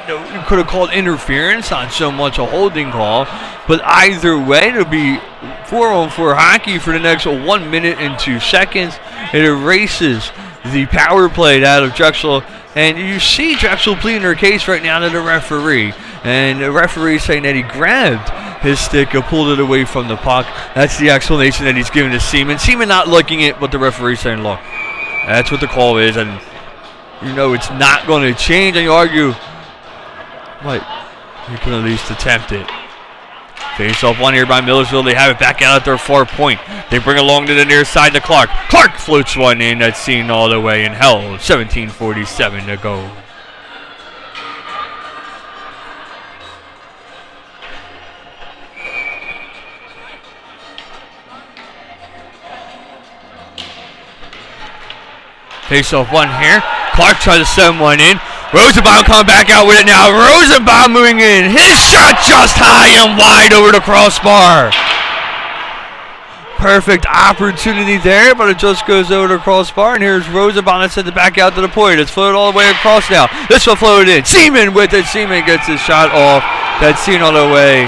you could have called interference on so much a holding call, but either way, it'll be 4-on-4 hockey for the next 1 minute and 2 seconds. It erases the power play out of Drexel, and you see Drexel pleading her case right now to the referee, and the referee saying that he grabbed his stick and pulled it away from the puck. That's the explanation that he's giving to Seaman. Seaman not looking at what the referee saying, look, that's what the call is, and you know it's not going to change, and you argue, but you can at least attempt it. Face off one here by Millersville. They have it back out at their far point. They bring along to the near side to Clark. Clark floats one in. That's seen all the way and held. 17:47 to go. Face off one here. Clark tries to send one in. Rosenbaum coming back out with it now. Rosenbaum moving in. His shot just high and wide over the crossbar. Perfect opportunity there, but it just goes over the crossbar. And here's Rosenbaum that sent it back out to the point. It's floated all the way across now. This one floated in. Seaman with it. Seaman gets his shot off. That's seen all the way.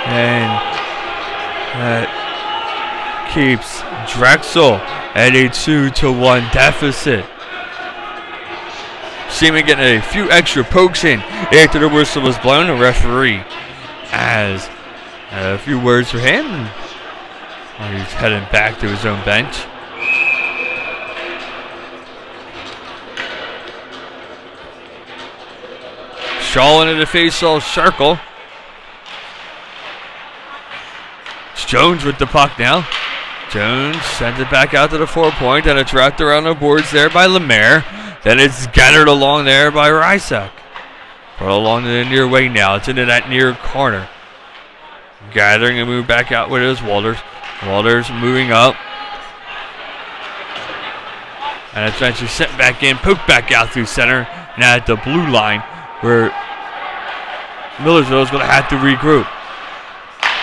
And that keeps Drexel at a 2-1 deficit. Seaman getting a few extra pokes in after the whistle was blown. The referee has a few words for him. He's heading back to his own bench. Shaw into the face-off circle. It's Jones with the puck now. Jones sends it back out to the 4 point, and it's wrapped around the boards there by Lemaire. Then it's gathered along there by Rysak. Put along to the near wing now. It's into that near corner. Gathering and move back out with it is Walters. Walters moving up. And it's eventually sent back in, poked back out through center. Now at the blue line where Millersville is going to have to regroup.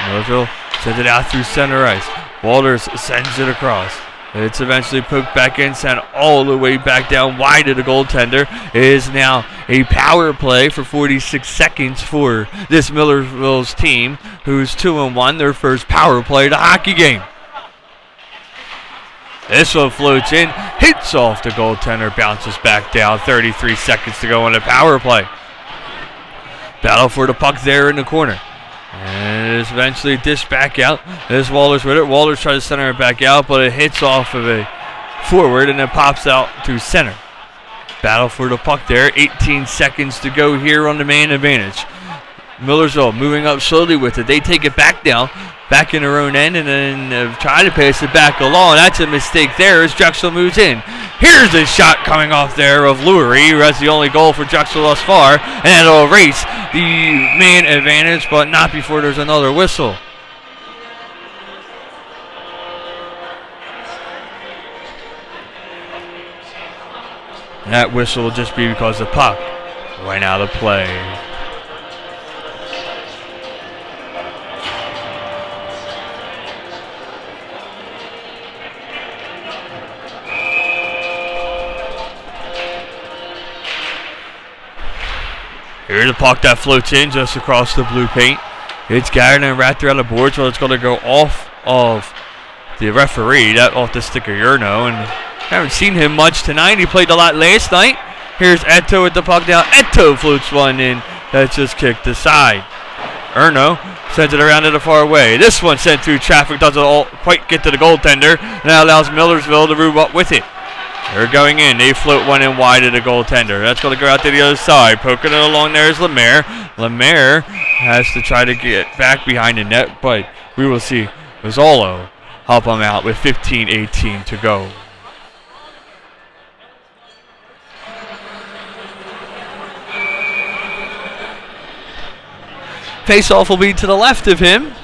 Millersville sends it out through center ice. Walters sends it across. It's eventually poked back in, sent all the way back down wide to the goaltender. It is now a power play for 46 seconds for this Millersville's team, who's 2-1, their first power play of the hockey game. This one floats in, hits off the goaltender, bounces back down. 33 seconds to go on the power play. Battle for the puck there in the corner. And it is eventually dished back out. There's Walters with it. Walters tries to center it back out, but it hits off of a forward and then pops out to center. Battle for the puck there. 18 seconds to go here on the man advantage. Millersville moving up slowly with it. They take it back now. back in their own end, and then try to pass it back along. That's a mistake there as Drexel moves in. Here's a shot coming off there of Lurie, who has the only goal for Drexel thus far, and it'll erase the man advantage, but not before there's another whistle. And that whistle will just be because the puck went out of play. Here's the puck that floats in just across the blue paint. It's Garrett and wrapped around the board, so it's going to go off of the referee, that off the stick of Urno, and haven't seen him much tonight. He played a lot last night. Here's Eto with the puck down. Eto floats one in. That's just kicked aside. Urno sends it around to the far way. This one sent through traffic. Doesn't quite get to the goaltender. And that allows Millersville to move up with it. They're going in. They float one in wide of the goaltender. That's going to go out to the other side. Poking it along there is Lemaire. Lemaire has to try to get back behind the net, but we will see Mazzolo help him out with 15:18 to go. Face-off will be to the left of him.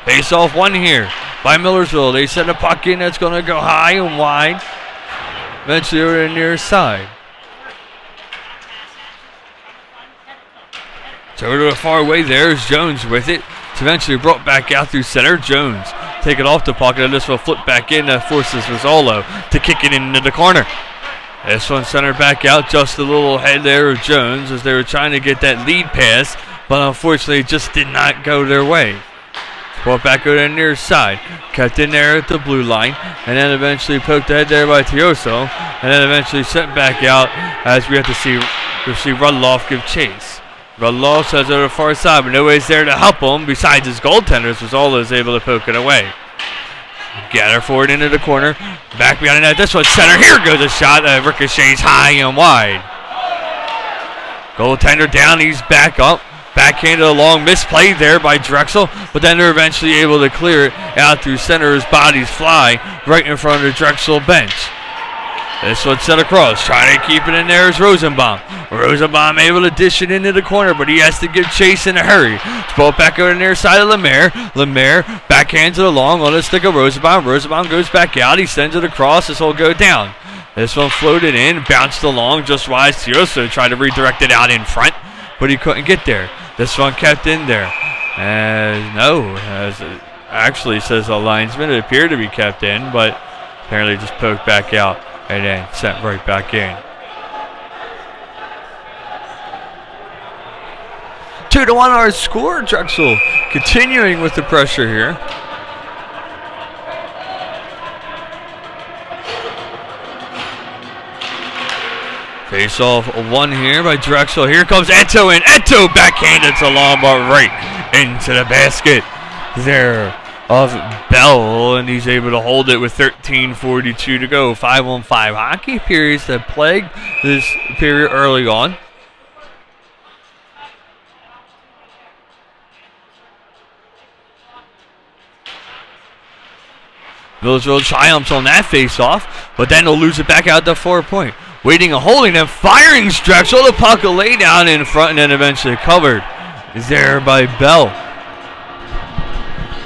Face-off one here by Millersville. They send a puck in that's going to go high and wide. Eventually over to the near side. So over to the far way there is Jones with it. It's eventually brought back out through center. Jones take it off the puck, and this will flip back in. That forces Mazzolo to kick it into the corner. This one centered back out, just a little ahead there of Jones as they were trying to get that lead pass, but unfortunately it just did not go their way. Brought back over to the near side, kept in there at the blue line, and then eventually poked ahead there by Tioso, and then eventually sent back out as we have to see Rudloff give chase. Rudloff says to the far side, but nobody's there to help him besides his goaltenders. Mazzolo is able to poke it away. Gather forward into the corner. Back behind the net. This one's center. Here goes a shot that ricochets high and wide. Goaltender down. He's back up. Backhanded along. Misplay there by Drexel. But then they're eventually able to clear it out through center as bodies fly right in front of the Drexel bench. This one's set across. Trying to keep it in there is Rosenbaum. Rosenbaum able to dish it into the corner, but he has to give chase in a hurry. It's ball back over the near side of Lemaire. Lemaire backhands it along on the stick of Rosenbaum. Rosenbaum goes back out. He sends it across. This will go down. This one floated in, bounced along just wide. Tioso tried to redirect it out in front, but he couldn't get there. This one kept in there. As it actually says the linesman, it appeared to be kept in, but apparently just poked back out and then sent right back in. 2-1 our score. Drexel continuing with the pressure here. Face off one here by Drexel. Here comes Eto in. Eto backhanded to Lombard right into the basket there of Bell, and he's able to hold it with 13:42 to go. 5-on-5 hockey periods that plagued this period early on. Millersville triumphs on that face-off, but then they'll lose it back out to 4 point. Waiting and holding them, firing Drexel. The puck will lay down in front and then eventually covered is there by Bell.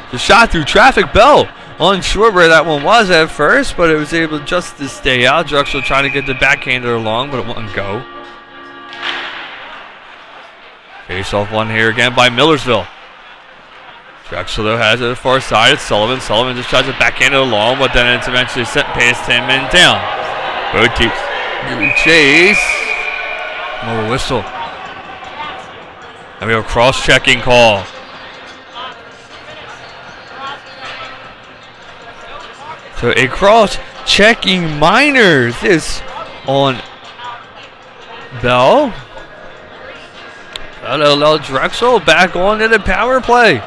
The shot through traffic. Bell unsure where that one was at first, but it was able just to stay out. Drexel trying to get the backhander along, but it wouldn't go. Face off one here again by Millersville. Drexel though has it at the far side. It's Sullivan. Sullivan just tries to backhand it along, but then it's eventually sent past him and down. Both teams giving chase. More whistle. And we have a cross-checking call. So a cross-checking minor. This on Bell. That'll allow Drexel back onto the power play.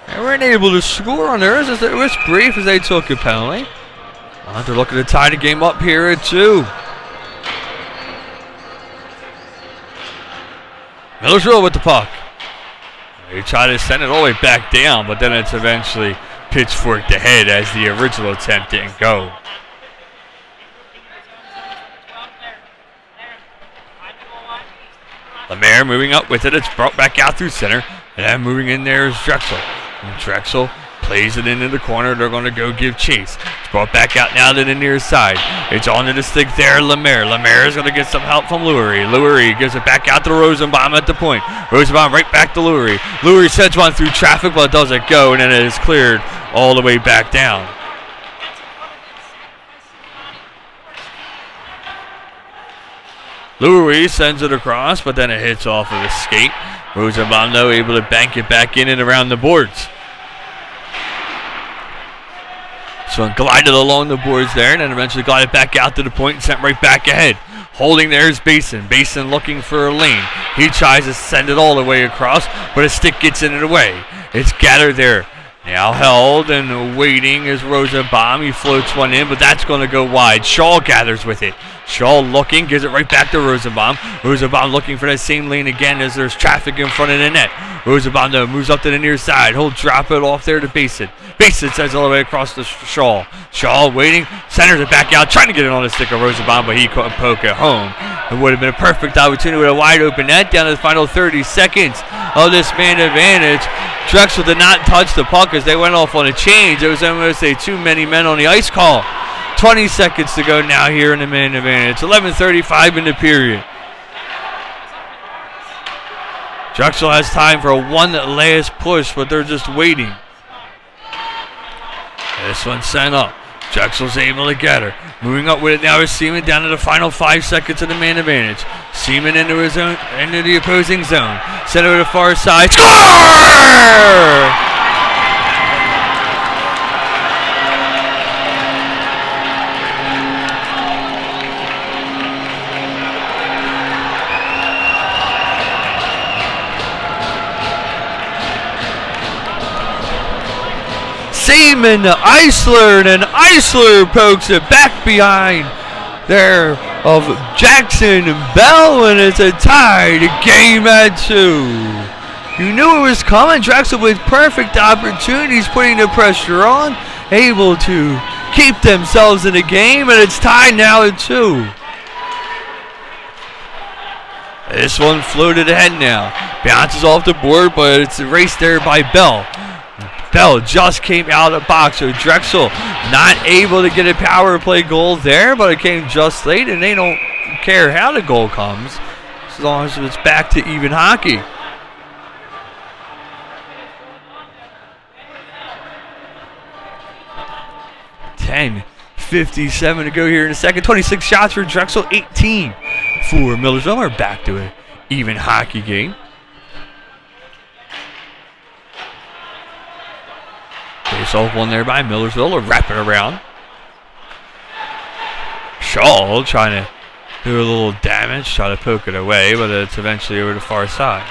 They weren't able to score on theirs as it was brief as they took a penalty. They're looking to tie the game up here at 2. Millersville with the puck. They try to send it all the way back down, but then it's eventually pitchforked ahead as the original attempt didn't go. Lemaire moving up with it. It's brought back out through center. And then moving in there is Drexel. And Drexel plays it into the corner. They're going to go give chase. It's brought back out now to the near side. It's onto the stick there, Lemaire. Lemaire is going to get some help from Lurie. Lurie gives it back out to Rosenbaum at the point. Rosenbaum right back to Lurie. Lurie sends one through traffic, but it doesn't go, and then it is cleared all the way back down. Lurie sends it across, but then it hits off of his skate. Rosenbaum, though, able to bank it back in and around the boards. So it glided along the boards there, and then eventually glided back out to the point and sent right back ahead. Holding there is Basin. Basin looking for a lane. He tries to send it all the way across, but his stick gets in the way. It's gathered there. Now held and waiting is Rosenbaum. He floats one in, but that's going to go wide. Shaw gathers with it. Shaw looking, gives it right back to Rosenbaum. Rosenbaum looking for that same lane again as there's traffic in front of the net. Rosenbaum, though, moves up to the near side. He'll drop it off there to Basin. Basin sends it all the way across to Shaw. Shaw waiting, centers it back out, trying to get it on the stick of Rosenbaum, but he couldn't poke it home. It would have been a perfect opportunity with a wide open net down to the final 30 seconds of this man advantage. Drexel did not touch the puck as they went off on a change. It was almost a too many men on the ice call. 20 seconds to go now here in the man advantage. 11:35 in the period. Drexel has time for one last push, but they're just waiting. This one's sent up. Drexel's able to get her. Moving up with it now is Seaman down to the final 5 seconds of the man advantage. Seaman into his own, into the opposing zone. Sent over to the far side. Score! Seaman to Eisler, and Eisler pokes it back behind there of Jackson and Bell, and it's a tied game at 2. You knew it was coming. Drexel with perfect opportunities, putting the pressure on, able to keep themselves in the game, and it's tied now at 2. This one floated ahead now. Bounces off the board, but it's erased there by Bell. Bell just came out of the box, so Drexel not able to get a power play goal there, but it came just late, and they don't care how the goal comes as long as it's back to even hockey. $10:57 to go here in a second. 26 shots for Drexel, 18 for Millersville. We're back to an even hockey game. Face-off one there by Millersville. They'll wrap it around. Shaw trying to do a little damage, try to poke it away, but it's eventually over the far side.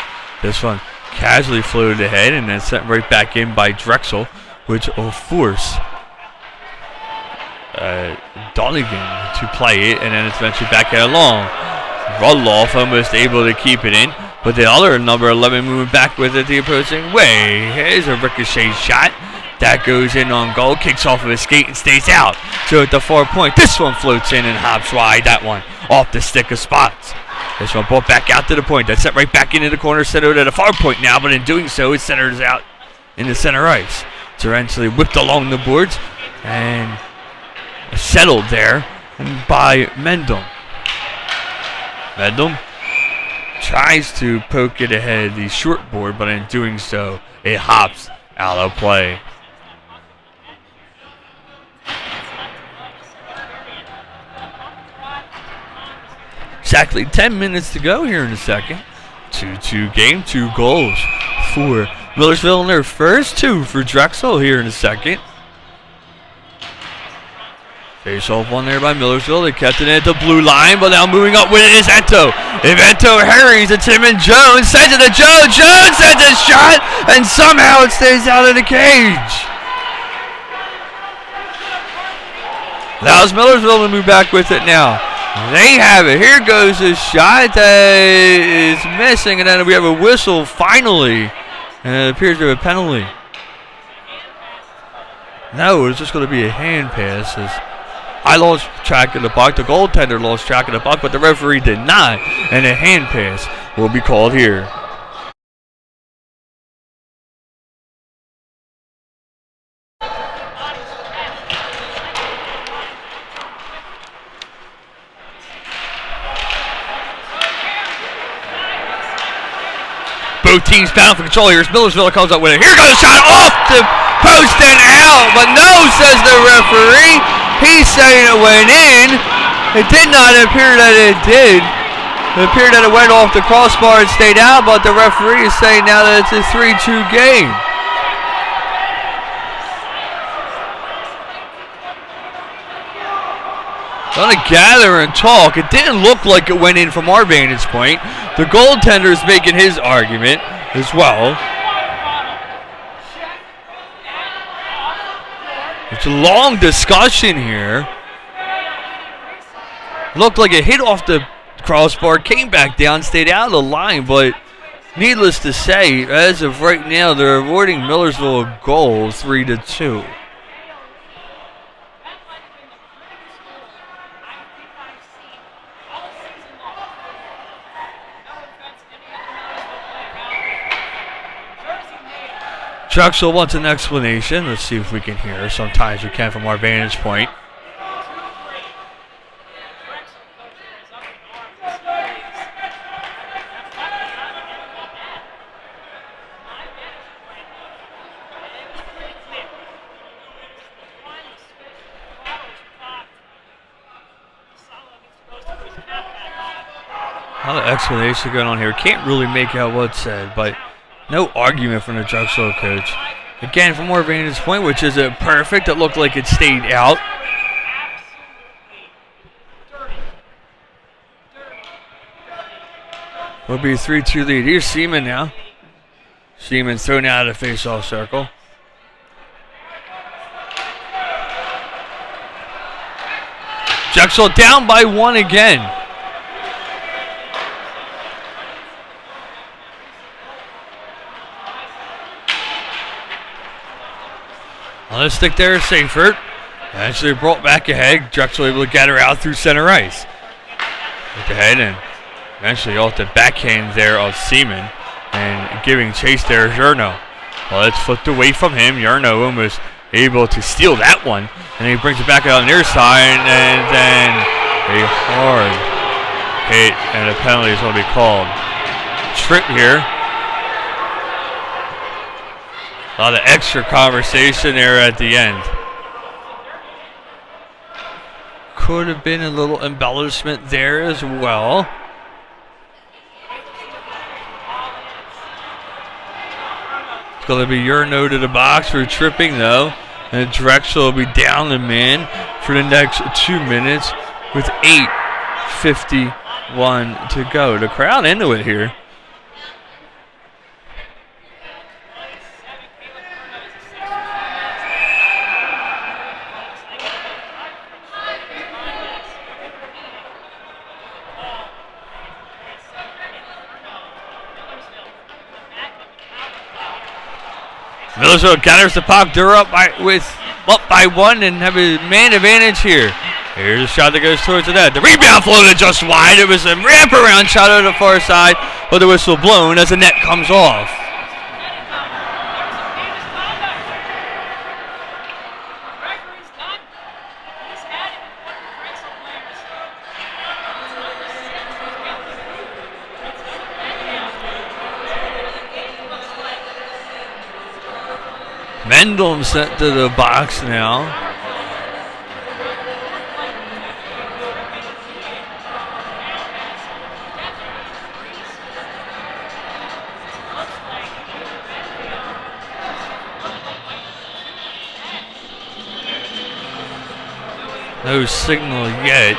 This one casually floated ahead and then sent right back in by Drexel, which will force Donegan to play it, and then it's eventually back out along. Rudloff almost able to keep it in, but the other number 11 moving back with it the approaching way. Here's a ricochet shot. That goes in on goal, kicks off of his skate and stays out. So at the far point, this one floats in and hops wide. That one off the stick of Spots. This one brought back out to the point. That's set right back into the corner, set out at the far point now, but in doing so, it centers out in the center ice. It's eventually whipped along the boards and settled there by Mendel. Mendel tries to poke it ahead the short board, but in doing so, it hops out of play. Exactly 10 minutes to go here in the second. 2-2 game, 2 goals for Millersville in their first, 2 for Drexel here in the second. Face-off one there by Millersville. They kept it at the blue line, but now moving up with it is Ento. If Ento hurries, it's him and Jones. Sends it to Jones. Jones sends a shot, and somehow it stays out of the cage. Allows Millersville to move back with it now. They have it. Here goes a shot that is missing, and then we have a whistle finally. And it appears to be a penalty. No, it's just going to be a hand pass. I lost track of the puck. The goaltender lost track of the puck, but the referee did not. And a hand pass will be called here. Both teams battle for control here. Millersville comes up with it. Here goes a shot off the post and out, but no, says the referee. He's saying it went in. It did not appear that it did. It appeared that it went off the crossbar and stayed out, but the referee is saying now that it's a 3-2 game. Gonna gather and talk. It didn't look like it went in from our vantage point. The goaltender is making his argument as well. It's a long discussion here. Looked like it hit off the crossbar, came back down, stayed out of the line, but needless to say, as of right now, they're avoiding Millersville a goal, 3-2. Drexel wants an explanation. Let's see if we can hear. Sometimes we can from our vantage point. A lot of explanation going on here. Can't really make out what's said, but no argument from the Drexel coach. Again, from our vantage point, which isn't perfect, it looked like it stayed out. Will be a 3-2 lead. Here's Seaman now. Seaman thrown out of the face-off circle. Drexel down by 1 again. On the stick there, Safert. Actually brought back ahead. Drexel able to get her out through center ice. With the head and eventually off the backhand there of Seaman. And giving chase there, Yerno. Well, it's flipped away from him. Yerno was able to steal that one. And he brings it back out on their side. And then a hard hit and a penalty is going to be called. Trip here. A lot of extra conversation there at the end. Could have been a little embellishment there as well. It's going to be Yerno to the box for tripping though. And Drexel will be down the man for the next 2 minutes with 8:51 to go. The crowd into it here. Millersville gathers the puck. They're up by 1 and have a man advantage here. Here's a shot that goes towards the net. The rebound floated just wide. It was a wraparound shot on the far side, but the whistle blown as the net comes off. Mendel sent to the box now. No signal yet.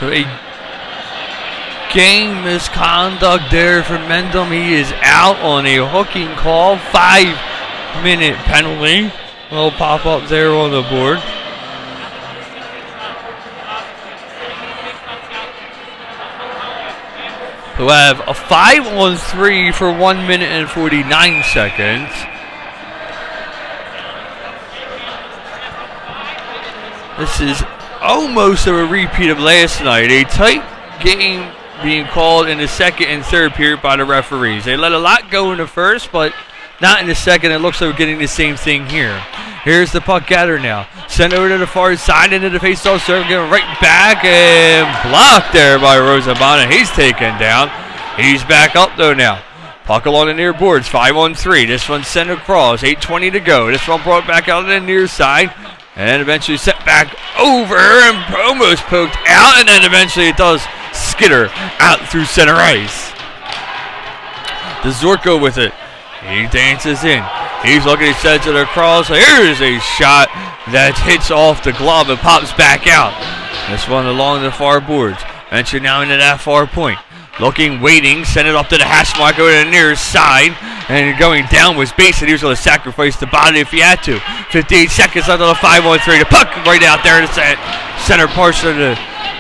So a game misconduct there for Mendham. He is out on a hooking call. 5-minute penalty will pop up there on the board. We'll have a 5-on-3 for 1 minute and 49 seconds. This is almost a repeat of last night. A tight game being called in the second and third period by the referees. They let a lot go in the first, but not in the second. It looks like we're getting the same thing here. Here's the puck getter now. Sent over to the far side into the face-off serve. Getting right back and blocked there by Rosabana. He's taken down. He's back up though now. Puck along the near boards. 5-on-3. This one sent across. 8:20 to go. This one brought back out to the near side. And eventually set back over and almost poked out. And then eventually it does skitter out through center ice. DeZorko with it. He dances in. He's looking, he sends it across. Here's a shot that hits off the glove and pops back out. This one along the far boards. Venture now into that far point. Looking, waiting, send it up to the hash mark over to the near side. And going down was Basin. He was going to sacrifice the body if he had to. 58 seconds left on the 5-on-3. The puck right out there to center portion of the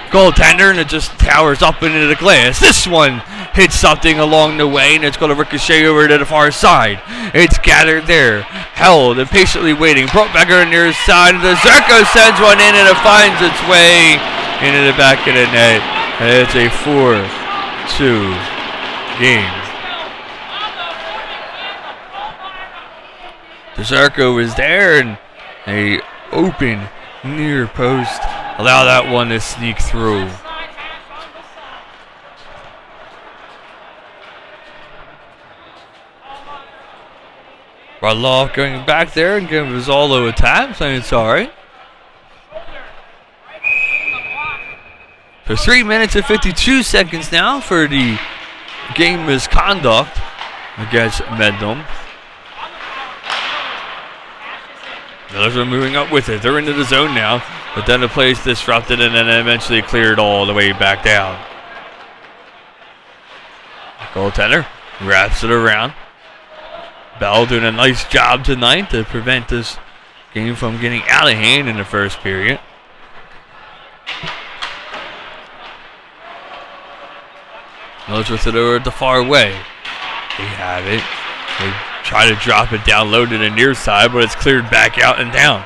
goaltender, and it just towers up into the glass. This one hits something along the way, and it's going to ricochet over to the far side. It's gathered there, held and patiently waiting. Brought back over near side, and the Zerko sends one in, and it finds its way into the back of the net. And it's a 4-2 game. The Zerko is there, and a open near post. Allow that one to sneak through. Radloff going back there and giving Vizzolo a tap, saying it's alright. For 3 minutes and 52 seconds now for the game misconduct against Mendham. Those are moving up with it. They're into the zone now, but then the play's disrupted and then eventually cleared all the way back down. Goaltender wraps it around. Bell doing a nice job tonight to prevent this game from getting out of hand in the first period. Knows with it over at the far way. They have it. They try to drop it down low to the near side, but it's cleared back out and down.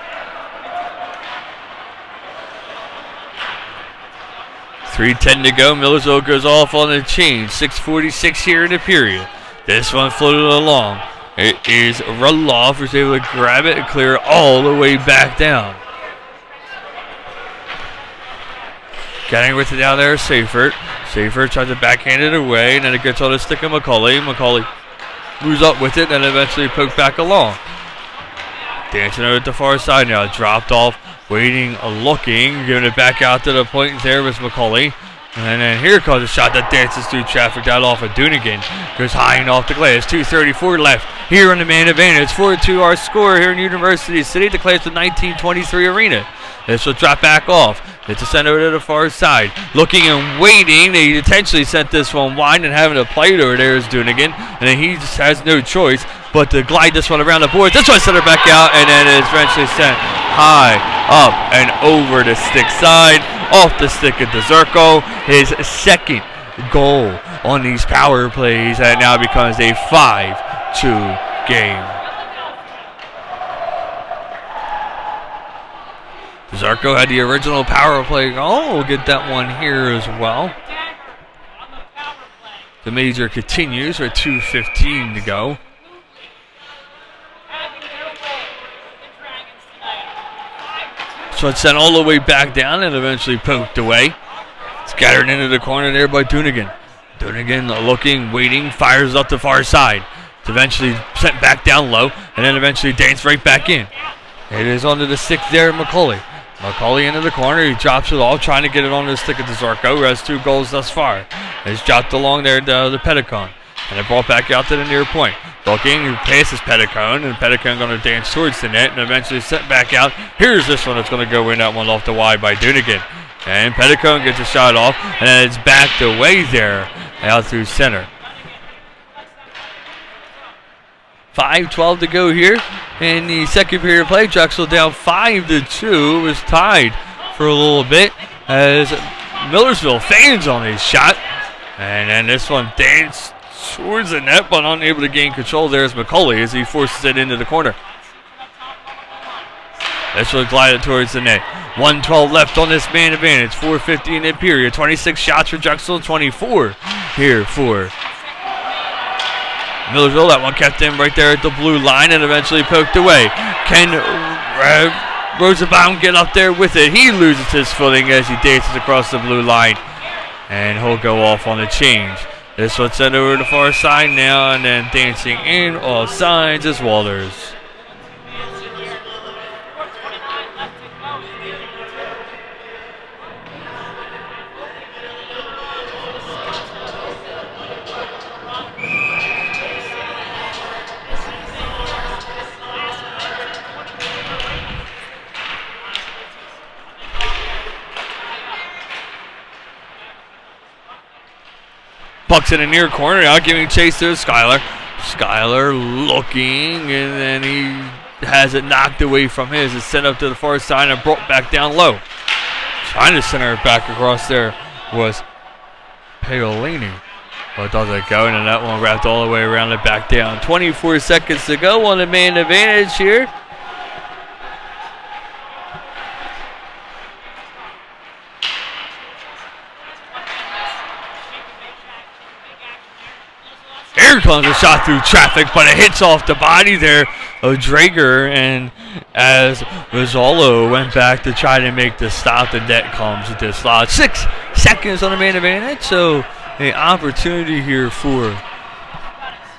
3:10 to go. Millersville goes off on the change. 6:46 here in the period. This one floated along. It is Radloff who's able to grab it and clear it all the way back down. Getting with it down there, Seifert. Seifert tries to backhand it away, and then it gets on the stick of McCauley. McCauley moves up with it, and eventually poked back along. Dancing over at the far side now. Dropped off, waiting, looking, giving it back out to the point there with McCauley. And then here comes a shot that dances through traffic down off of Dunigan. Goes high and off the glass. 2:34 left here on the man advantage. 4-2 our score here in University City. The class of 1923 arena. This will drop back off. It's a send over to the far side. Looking and waiting. They intentionally sent this one wide, and having to play it over there is Dunigan. And then he just has no choice but to glide this one around the board. This one sent it back out, and then it's eventually sent high up and over the stick side. Off the stick of DeZerko. His second goal on these power plays, and it now becomes a 5-2 game. DeZerko had the original power play goal. We'll get that one here as well. The major continues with 2:15 to go. So it's sent all the way back down and eventually poked away. Scattered into the corner there by Dunigan. Dunigan looking, waiting, fires up the far side. It's eventually sent back down low, and then eventually danced right back in. It is onto the stick there, McCauley. McCauley into the corner. He drops it off, trying to get it on the stick of DeZerko, who has 2 goals thus far. It's dropped along there to the Petticone. And it brought back out to the near point. Looking, he passes Petticone, and Petticone going to dance towards the net and eventually sent back out. Here's this one that's going to go in, that one off the wide by Dunigan. And Petticone gets a shot off, and then it's backed away there out through center. 5:12 to go here in the second period of play. Drexel down 5-2. It was tied for a little bit as Millersville fans on his shot. And then this one danced towards the net, but unable to gain control. There's McCauley as he forces it into the corner. This will glide it towards the net. 1:12 left on this man advantage. 4:50 in the period. 26 shots for Drexel, 24 here for Millersville. That one kept him right there at the blue line and eventually poked away. Can Rosenbaum get up there with it? He loses his footing as he dances across the blue line. And he'll go off on the change. This one's sent over to the far side now, and then dancing in all sides is Walters. Puck's in the near corner now, giving chase to Schuyler. Schuyler looking, and then he has it knocked away from his. It's sent up to the far side and brought back down low. Trying to center it back across there was Paolini. But doesn't go, and then that one wrapped all the way around it back down. 24 seconds to go on the man advantage here. Here comes a shot through traffic, but it hits off the body there of Drager, and as Rizzolo went back to try to make the stop, the net comes with this slot. 6 seconds on the man advantage, so an opportunity here for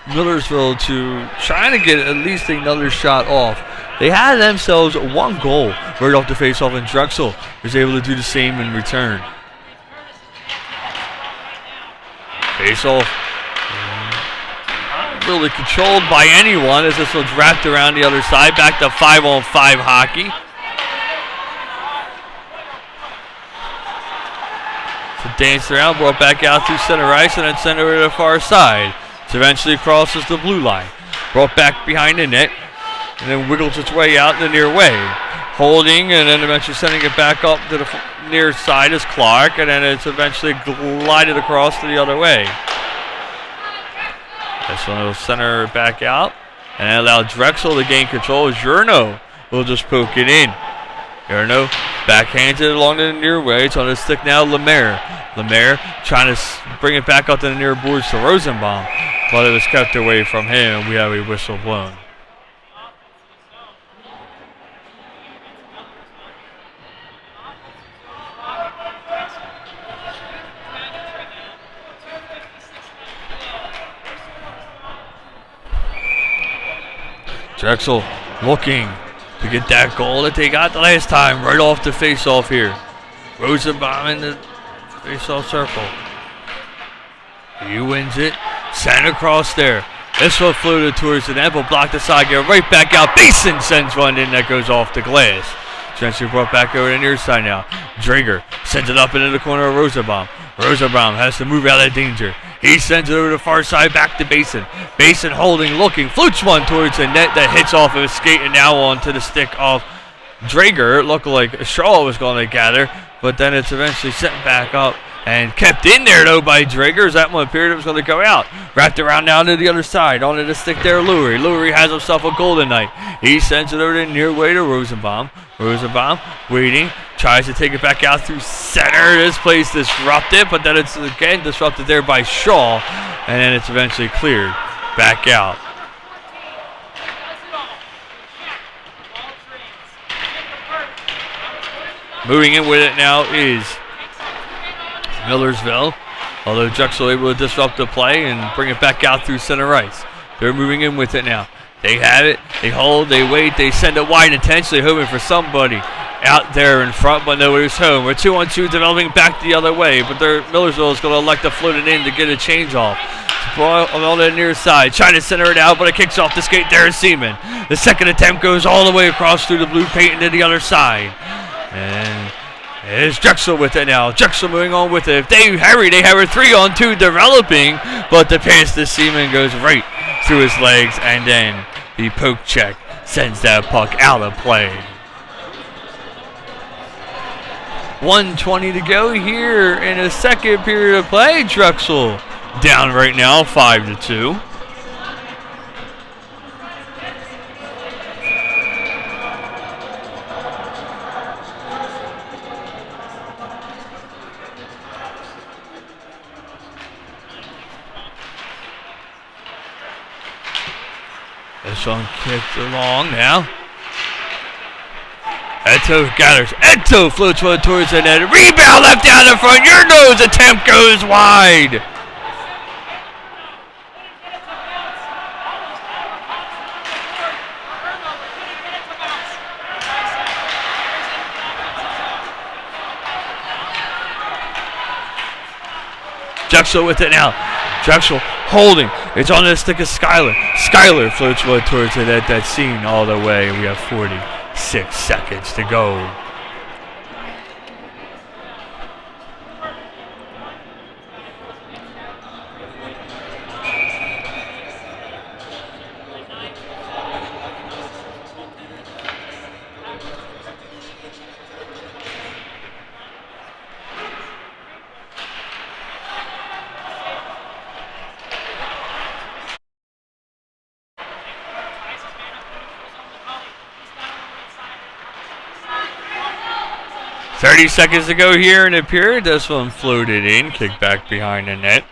Millersville to try to get at least another shot off. They had themselves one goal right off the faceoff, and Drexel was able to do the same in return. Faceoff. Really controlled by anyone as this one's wrapped around the other side. Back to 5-on-5 hockey. So danced around, brought back out through center ice, and then sent over to the far side. So eventually crosses the blue line. Brought back behind the net, and then wiggles its way out in the near way. Holding, and then eventually sending it back up to the near side is Clark, and then it's eventually glided across to the other way. This one will center back out and allow Drexel to gain control. Jurno will just poke it in. Jurno backhands it along the near way. It's on the stick now, Lemaire. Lemaire trying to bring it back up to the near boards to Rosenbaum, but it was kept away from him. We have a whistle blown. Drexel looking to get that goal that they got the last time right off the face-off here. Rosenbaum in the face-off circle. He wins it. Sent across there. This one floated towards the net, but blocked the side. Get right back out. Basin sends one in that goes off the glass. Eventually brought back over to the near side now. Drager sends it up into the corner of Rosenbaum. Rosenbaum has to move out of danger. He sends it over to the far side, back to Basin. Basin holding, looking, flutes one towards the net that hits off of his skate and now onto the stick of Drager. It looked like Shaw was going to gather, but then it's eventually sent back up and kept in there though by Drager as that one appeared it was going to go out. Wrapped around down to the other side, onto the stick there, Lurie. Lurie has himself a goal tonight. He sends it over the near way to Rosenbaum. Rosenbaum waiting, tries to take it back out through center. This place disrupted, but then it's again disrupted there by Shaw, and then it's eventually cleared back out. Moving in with it now is Millersville, although Drexel able to disrupt the play and bring it back out through center ice. They're moving in with it now. They have it, they hold, they wait, they send it wide intentionally, hoping for somebody out there in front, but nobody's home. We're 2-on-2 developing back the other way, but Millersville is going to elect to float it in to get a change off. On the near side, trying to center it out, but it kicks off the skate there is Seaman. The second attempt goes all the way across through the blue paint into the other side. And It's Drexel with it now. Drexel moving on with it. If they hurry, they have a 3-on-2 developing, but the pass to Seaman goes right through his legs, and then the poke check sends that puck out of play. 1:20 to go here in the second period of play. Drexel down right now, 5-2. This one kicked along now. Eto gathers. Eto floats one towards the net. Rebound left down in front. Your nose attempt goes wide. Drexel with it now. Drexel holding. It's on the stick of Skyler. Skyler floats one towards the net. That's seen all the way. We have 46 seconds to go. .30 seconds to go here in the period. This one floated in, kicked back behind the net.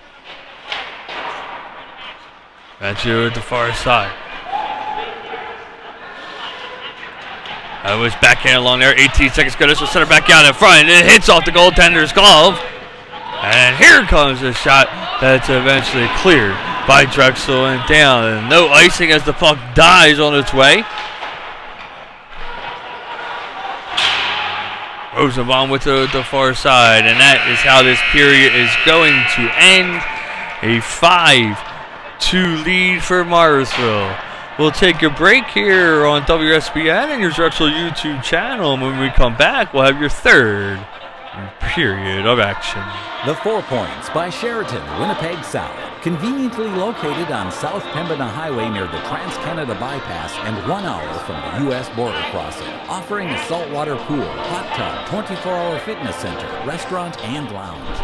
That's you at the far side. That was backhand along there. 18 seconds ago. This will center back out in front. And it hits off the goaltender's glove. And here comes a shot that's eventually cleared by Drexel and down. And no icing as the puck dies on its way. Rosenbaum with the far side, and that is how this period is going to end. A 5-2 lead for Millersville. We'll take a break here on WSBN and your Drexel YouTube channel. And when we come back, we'll have your third period of action. The 4 Points by Sheraton, Winnipeg South. Conveniently located on South Pembina Highway near the Trans-Canada Bypass and 1 hour from the U.S. border crossing. Offering a saltwater pool, hot tub, 24-hour fitness center, restaurant, and lounge.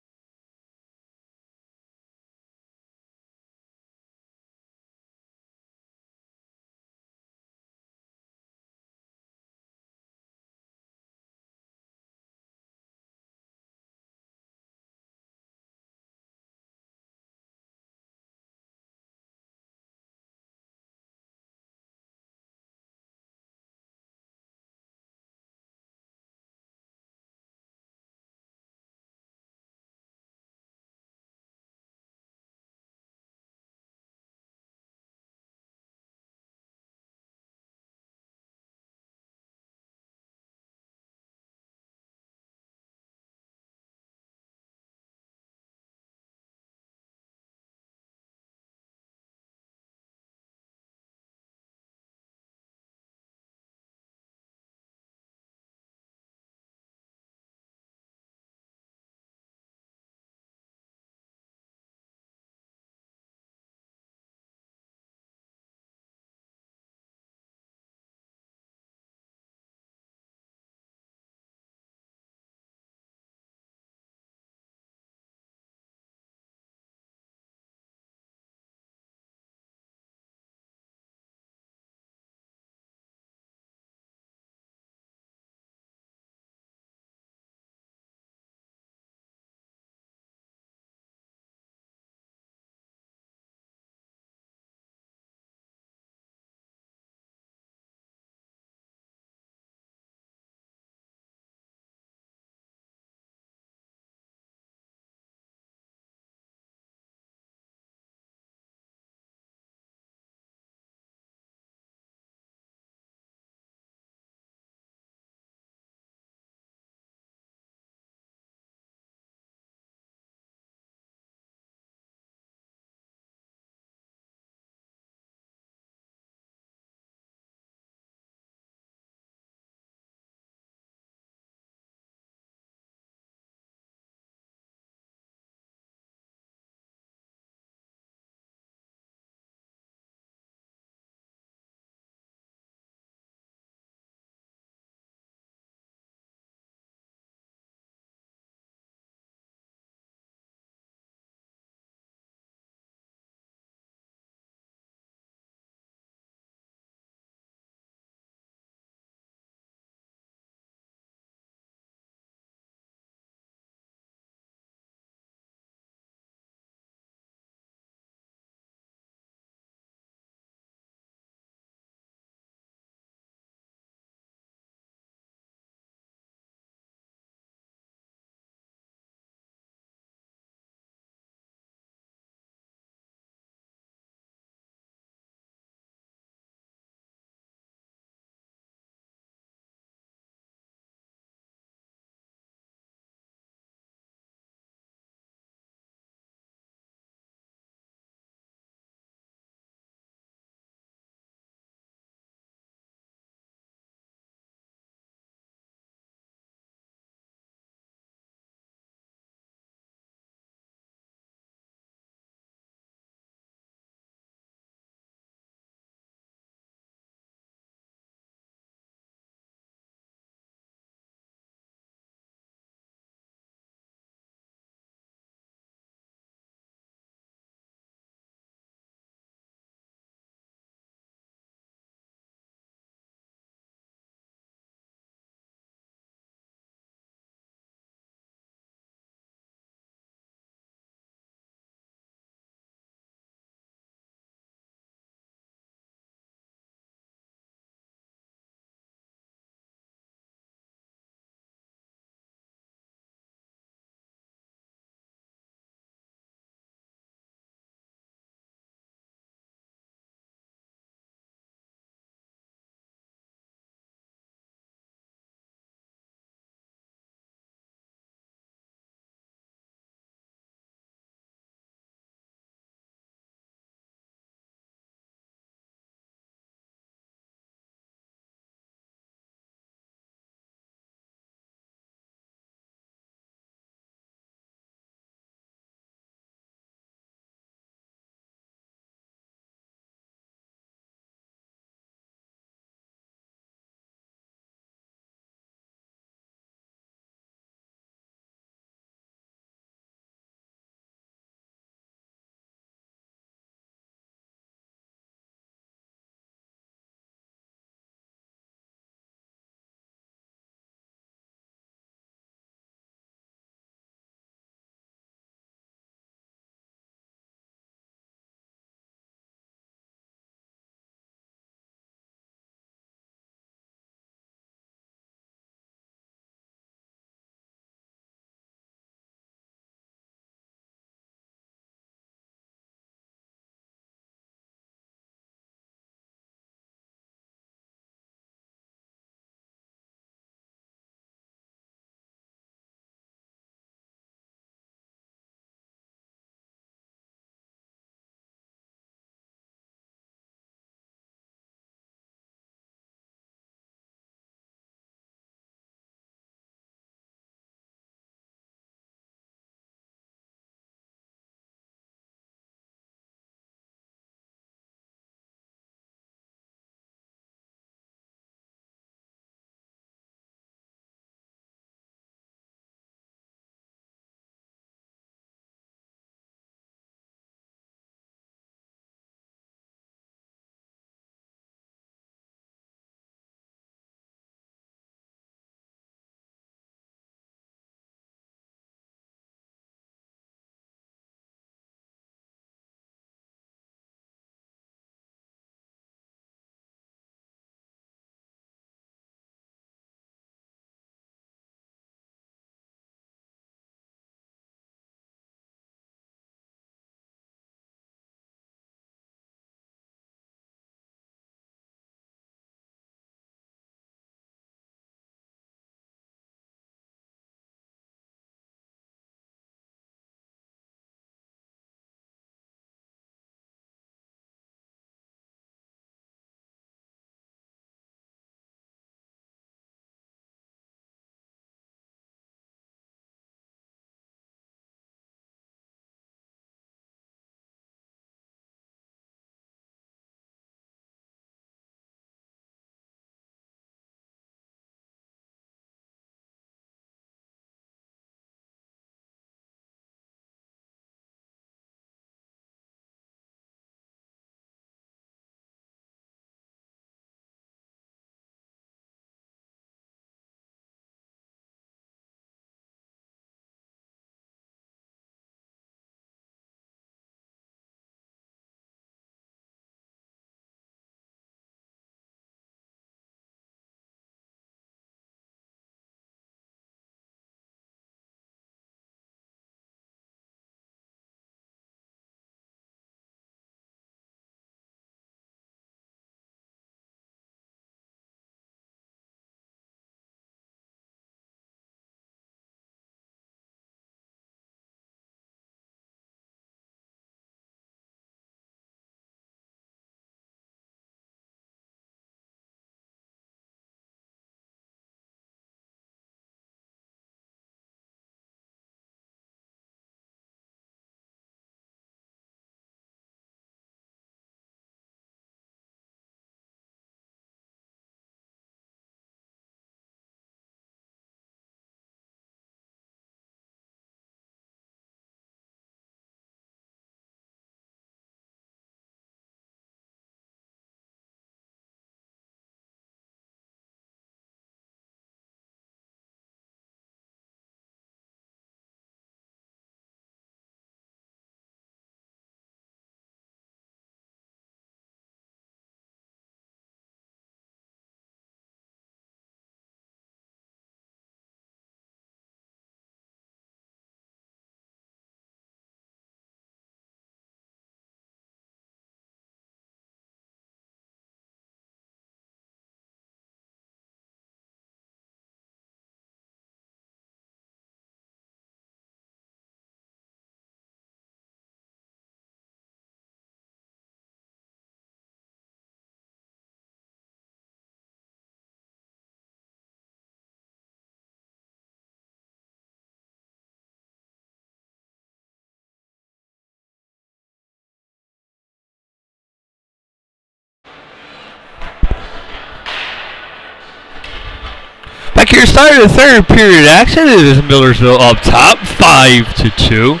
here, starting the third period action. It is Millersville up top, 5-2.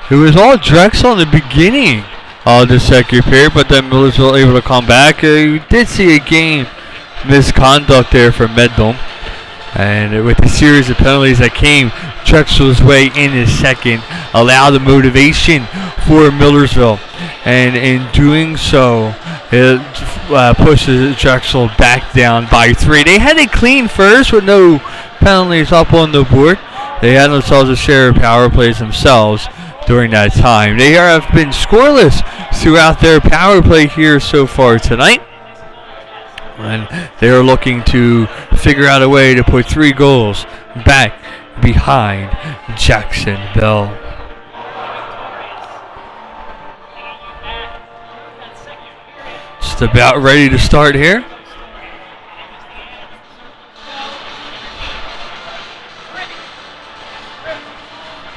It was all Drexel in the beginning of the second period, but then Millersville able to come back. You did see a game misconduct there for Medlem. And with the series of penalties that came Drexel's way in the second, allowed the motivation for Millersville. And in doing so, it pushes Drexel back down by 3. They had a clean first with no penalties up on the board. They had themselves a share of power plays themselves during that time. They have been scoreless throughout their power play here so far tonight. And they are looking to figure out a way to put 3 goals back behind Jacksonville. Just about ready to start here.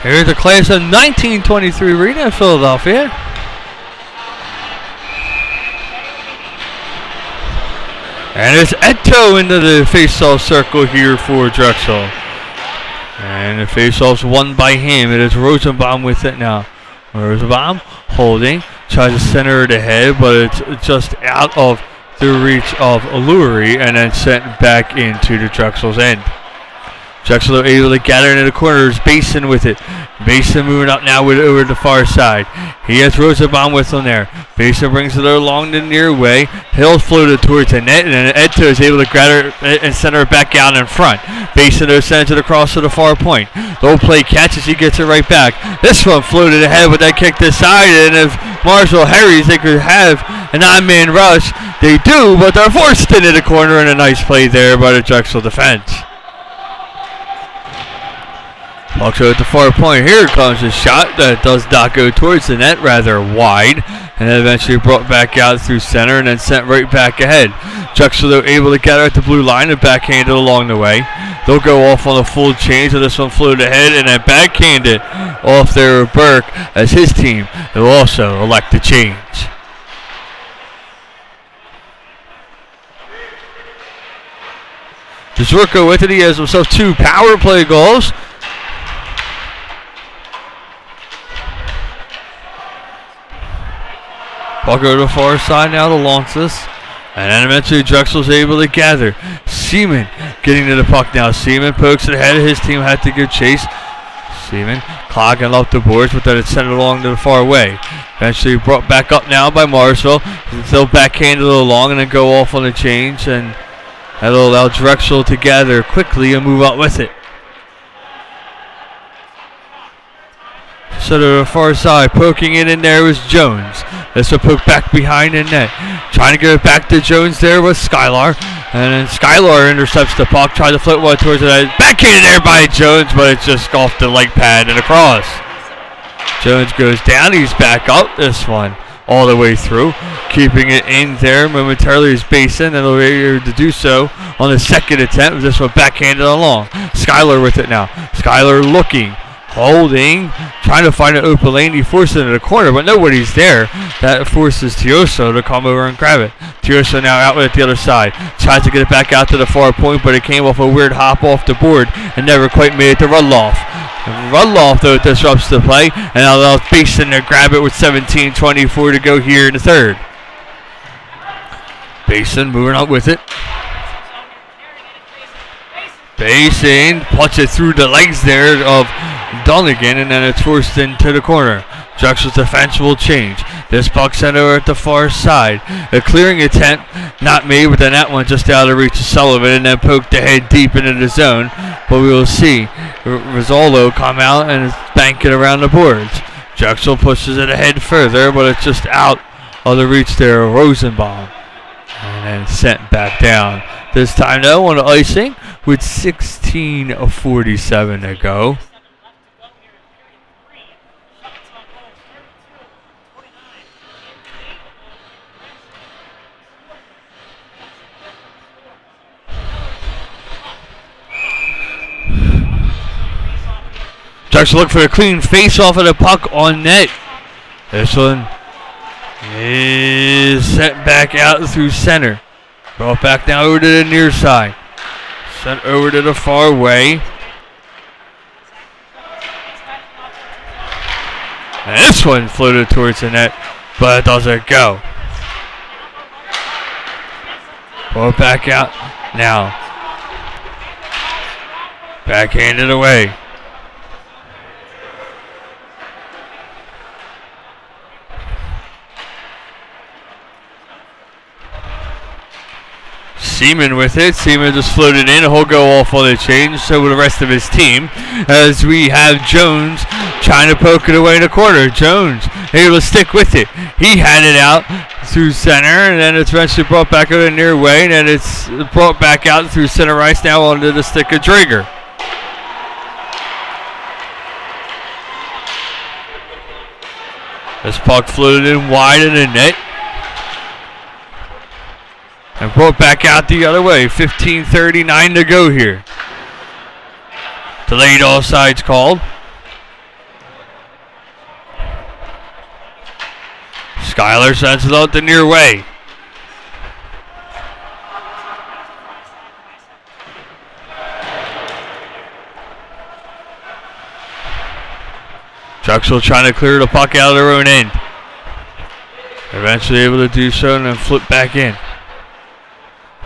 Here's the class of 1923 arena in Philadelphia. And it's Eto into the face-off circle here for Drexel. And the face-off's won by him. It is Rosenbaum with it now. Rosenbaum holding, tries to center it ahead, but it's just out of the reach of Lurie and then sent back into the Drexel's end. Drexel able to gather into the corners. Basin with it. Basin moving up now over the far side. He has Rosenbaum with him there. Basin brings it along the near way. Hill's floated towards the net, and then Eto is able to grab it and center it back out in front. Basin sends it across to the far point. Low play catches, he gets it right back. This one floated ahead with that kick this side, and if Marshall hurries, they could have a 9-man rush. They do, but they're forced into the corner, and a nice play there by the Drexel defense. Also at the far point, here comes a shot that does not go towards the net, rather wide, and then eventually brought back out through center and then sent right back ahead. Drexel though able to get her at the blue line and backhanded along the way. They'll go off on a full change, and this one floated ahead and then backhanded off there with Burke as his team will also elect to change. Jazurko with it, he has himself 2 power play goals. Ball go to the far side now to Launces. And then eventually Drexel's able to gather. Seaman getting to the puck now. Seaman pokes it ahead. His team had to give chase. Seaman clogging up the boards, but then it's sent along to the far way. Eventually brought back up now by Millersville. They'll backhand it along and then go off on the change. And that'll allow Drexel to gather quickly and move out with it. So to the far side, poking it in there was Jones. This will poke back behind the net. Trying to get it back to Jones there with Skylar. And then Skylar intercepts the puck, tries to float one towards it. Backhanded there by Jones, but it's just off the leg pad and across. Jones goes down, he's back up this one all the way through. Keeping it in there momentarily is Basin, and they'll be able to do so on the second attempt. This one backhanded along. Skylar with it now. Skylar looking. Holding, trying to find an open lane. He forced it into the corner, but nobody's there. That forces Tioso to come over and grab it. Tioso now out at the other side. Tries to get it back out to the far point, but it came off a weird hop off the board and never quite made it to Rudloff. Rudloff, though, disrupts the play and allows Basin to grab it with 17:24 to go here in the third. Basin moving up with it. Basin puts it through the legs there of Dunnigan, and then it's forced into the corner. Drexel's defense will change. This puck sent over at the far side. A clearing attempt not made, but then that one just out of reach of Sullivan and then poked ahead deep into the zone. But we will see Rizzolo come out and bank it around the boards. Drexel pushes it ahead further, but it's just out of the reach there of Rosenbaum. And then sent back down. This time though on the icing with 16:47 to go. Drexel look for a clean face off of the puck on net. This one is sent back out through center. Brought back now over to the near side. Sent over to the far way. And this one floated towards the net, but it doesn't go. Pull it back out now. Backhanded away. Seaman with it. Seaman just floated in. He'll go off on the change. So will the rest of his team. As we have Jones trying to poke it away in the corner. Jones able to stick with it. He had it out through center, and then it's eventually brought back over the near way, and then it's brought back out through center ice now onto the stick of Drager. This puck floated in wide in the net. And brought back out the other way. 15:39 to go here. Delayed offsides called. Skyler sends it out the near way. Drexel trying to clear the puck out of their own end. Eventually able to do so and then flip back in.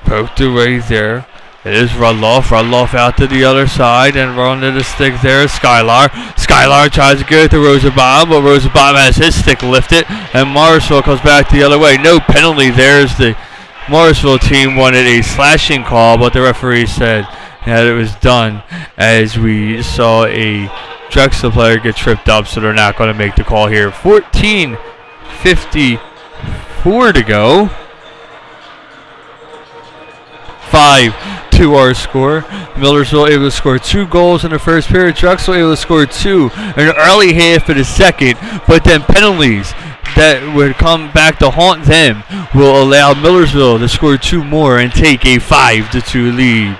Poked away there. It is Rudloff. Rudloff out to the other side and run to the stick there. Skylar. Skylar tries to get it to Rosenbaum, but Rosenbaum has his stick lifted, and Millersville comes back the other way. No penalty there as the Millersville team wanted a slashing call, but the referee said that it was done as we saw a Drexel player get tripped up, so they're not going to make the call here. 14:54 to go. 5 to our score. Millersville able to score 2 goals in the first period. Drexel able to score 2 in the early half of the second, but then penalties that would come back to haunt them will allow Millersville to score 2 more and take a 5-2 lead.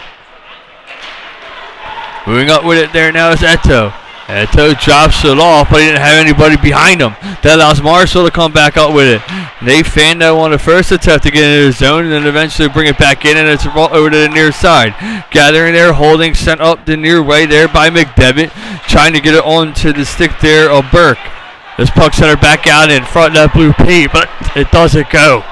Moving up with it there now is Eto. Eto drops it off, but he didn't have anybody behind him. That allows Marshall to come back up with it. They fanned that on the first attempt to get into the zone and then eventually bring it back in, and it's over to the near side. Gathering there, holding, sent up the near way there by McDevitt. Trying to get it onto the stick there of Burke. This puck center back out in front of that blue paint, but it doesn't go.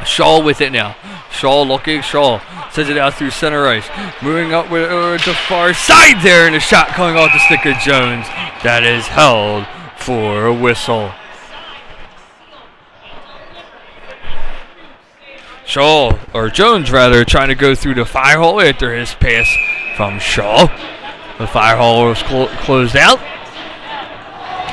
Shaw with it now. Shaw looking. Shaw sends it out through center ice. Moving up with it to far side there, and a shot coming off the stick of Jones. That is held for a whistle. Shaw, or Jones rather, trying to go through the fire hole after his pass from Shaw. The fire hole was closed out.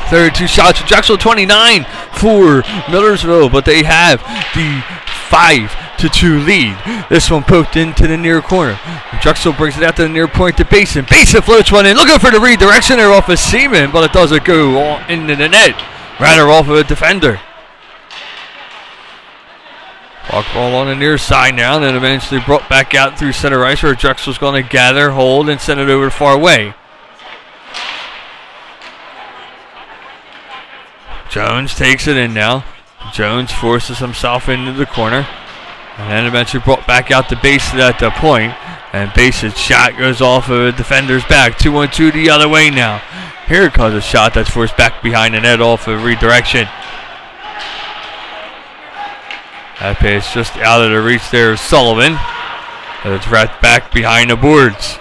32 shots for Drexel, 29 for Millersville, but they have the 5-2 lead. This one poked into the near corner. Drexel brings it out to the near point to Basin. Basin floats one in, looking for the redirection there off of Seaman, but it doesn't go into the net. Rather off of a defender. Puck ball on the near side now, and then eventually brought back out through center ice where Drexel's going to gather, hold, and send it over far away. Jones takes it in now. Jones forces himself into the corner. And then eventually brought back out to Basin at the point. And Basin's shot goes off of a defender's back. 2-1-2 the other way now. Here comes a shot that's forced back behind the net off of redirection. That pass just out of the reach there of Sullivan. And it's wrapped back behind the boards.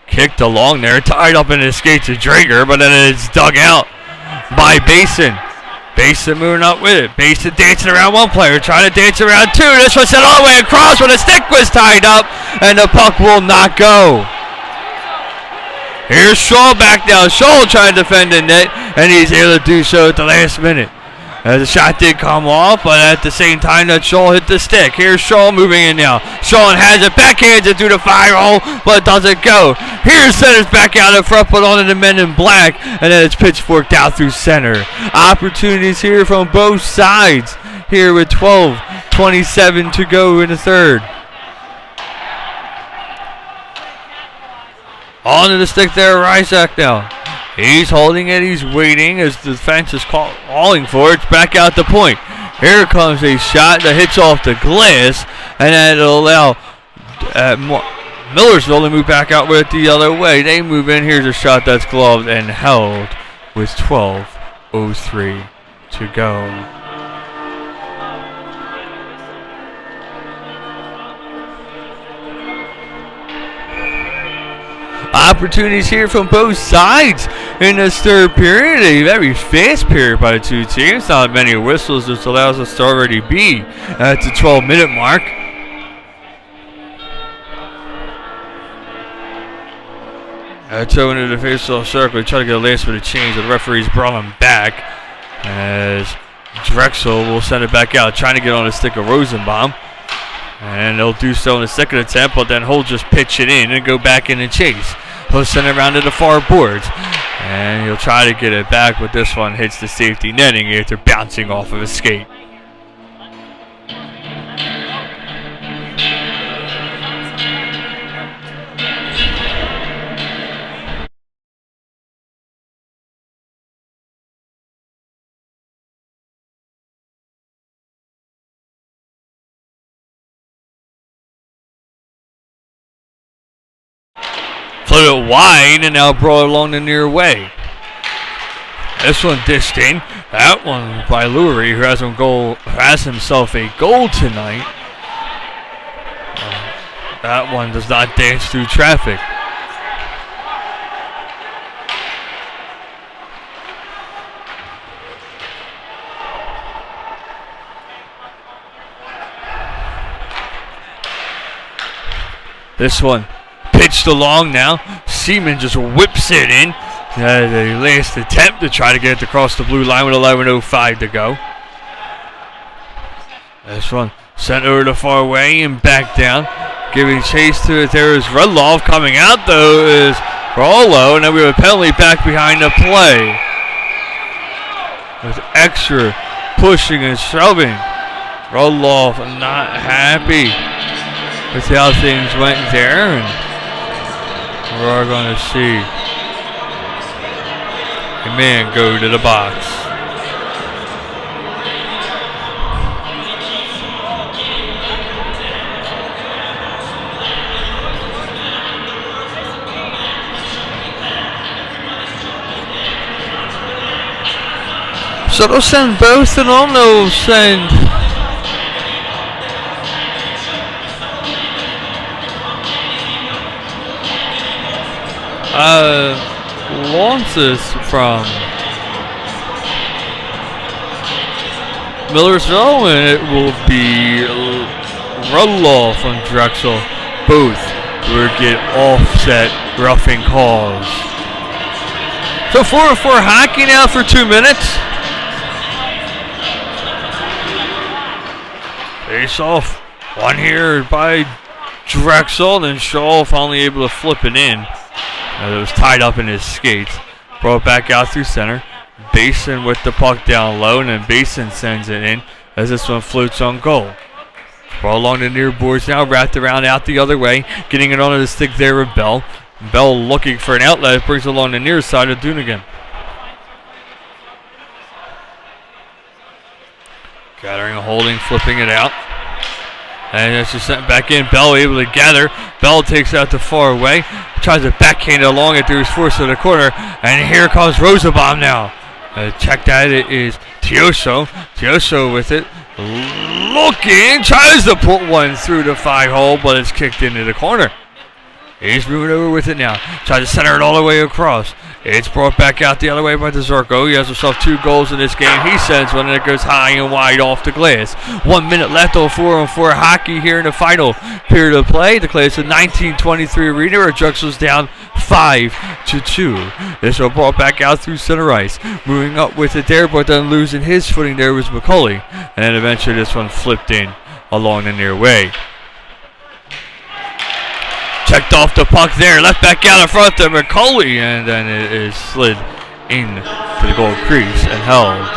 Kicked along there, tied up in the skates of Drager, but then it's dug out by Basin. Basin moving up with it. Basin dancing around one player, trying to dance around two. This one sent all the way across when the stick was tied up, and the puck will not go. Here's Shaw back now. Shaw trying to defend the net, and he's able to do so at the last minute. As the shot did come off, but at the same time that Shaw hit the stick. Here's Shaw moving in now. Shaw has it, backhands it through the fire hole, but it doesn't go. Here's center's back out in front, but on to the men in black, and then it's pitchforked out through center. Opportunities here from both sides here with 12:27 to go in the third. Onto the stick there, Ryzak now. He's holding it, he's waiting as the defense is calling for it. It's back out the point. Here comes a shot that hits off the glass, and that'll allow Millersville to move back out with it the other way. They move in. Here's a shot that's gloved and held with 12:03 to go. Opportunities here from both sides in this third period. A very fast period by the two teams. Not many whistles. This allows us to already be at the 12-minute mark. Toe into the face-off circle. Try to get a last bit of change. The referee's brought him back as Drexel will send it back out, trying to get on the stick of Rosenbaum. And they'll do so in the second attempt, but then he'll just pitch it in and go back in and chase. He'll send it around to the far boards, and he'll try to get it back, but this one hits the safety netting after bouncing off of his skate. Put it wide and now brought along the near way. This one dished in. That one by Lurie, who has himself a goal tonight. That one does not dance through traffic. This one pitched along now. Seaman just whips it in. The last attempt to try to get it across the blue line with 11:05 to go. This one sent over the far way and back down. Giving chase to it there is Rudloff. Coming out though is Rollo, and then we have a penalty back behind the play. With extra pushing and shoving. Rudloff not happy with how things went there, and we're going to see a man go to the box. So they'll send both, and they'll send launches from Millersville, and it will be Rudloff from Drexel. Both will get offset roughing calls. So 4-4 hockey now for 2 minutes. Face off. One here by Drexel, and Shaw finally able to flip it in. It was tied up in his skates. Brought back out through center. Basin with the puck down low, and then Basin sends it in as this one floats on goal. Ball along the near boards now, wrapped around out the other way. Getting it onto the stick there with Bell. Bell looking for an outlet, brings it along the near side of Doonigan. Gathering, holding, flipping it out. And it's just sent back in. Bell able to gather. Bell takes out the far away. Tries to backhand it along it through his force to the corner. And here comes Rosenbaum now. Check that. It is Tioso. Tioso with it. Looking. Tries to put one through the 5-hole, but it's kicked into the corner. He's moving over with it now. Tries to center it all the way across. It's brought back out the other way by DeZorko. He has himself 2 goals in this game. He sends one, and it goes high and wide off the glass. 1 minute left on 4-on-4 hockey here in the final period of play. The Class of 1923 Arena, where Drexel's down 5-2. This will brought back out through center ice. Moving up with it there, but then losing his footing there was McCauley. And then eventually this one flipped in along the near way. Checked off the puck there, left back out in front to McCauley, and then it is slid in to the goal crease and held.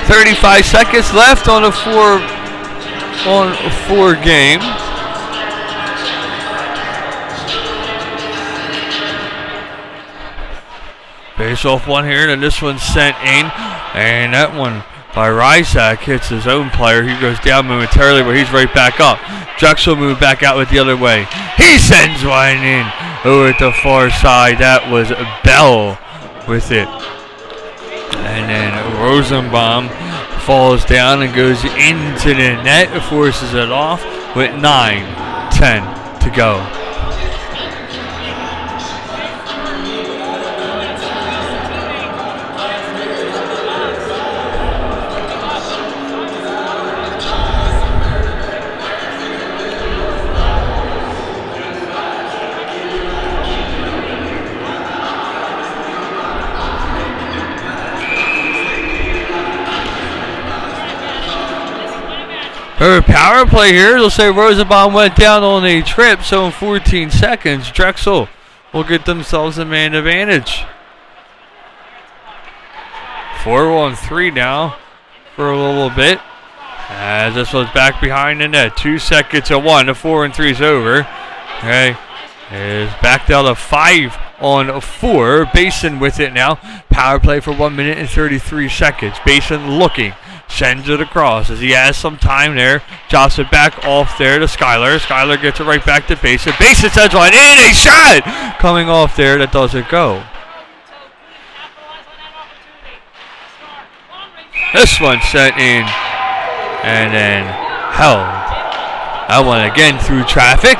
35 seconds left on a four game. Face off one here, and this one's sent in, and that one by Rysak hits his own player. He goes down momentarily, but he's right back up. Drexel moved back out with the other way. He sends one in over at the far side. That was Bell with it. And then Rosenbaum falls down and goes into the net, forces it off with 9:10 to go. Her power play here, they'll say Rosenbaum went down on a trip, so in 14 seconds, Drexel will get themselves a man advantage. 4-on-3 now for a little bit. As this one's back behind the net. 2 seconds to 1, the 4-and-3's over. Okay, is back down to 5-on-4. Basin with it now. Power play for 1 minute and 33 seconds. Basin looking. Sends it across as he has some time there. Drops it back off there to Skyler. Skyler gets it right back to Basin. Basin sends one in. A shot coming off there that doesn't go. This one sent in and then held. That one again through traffic.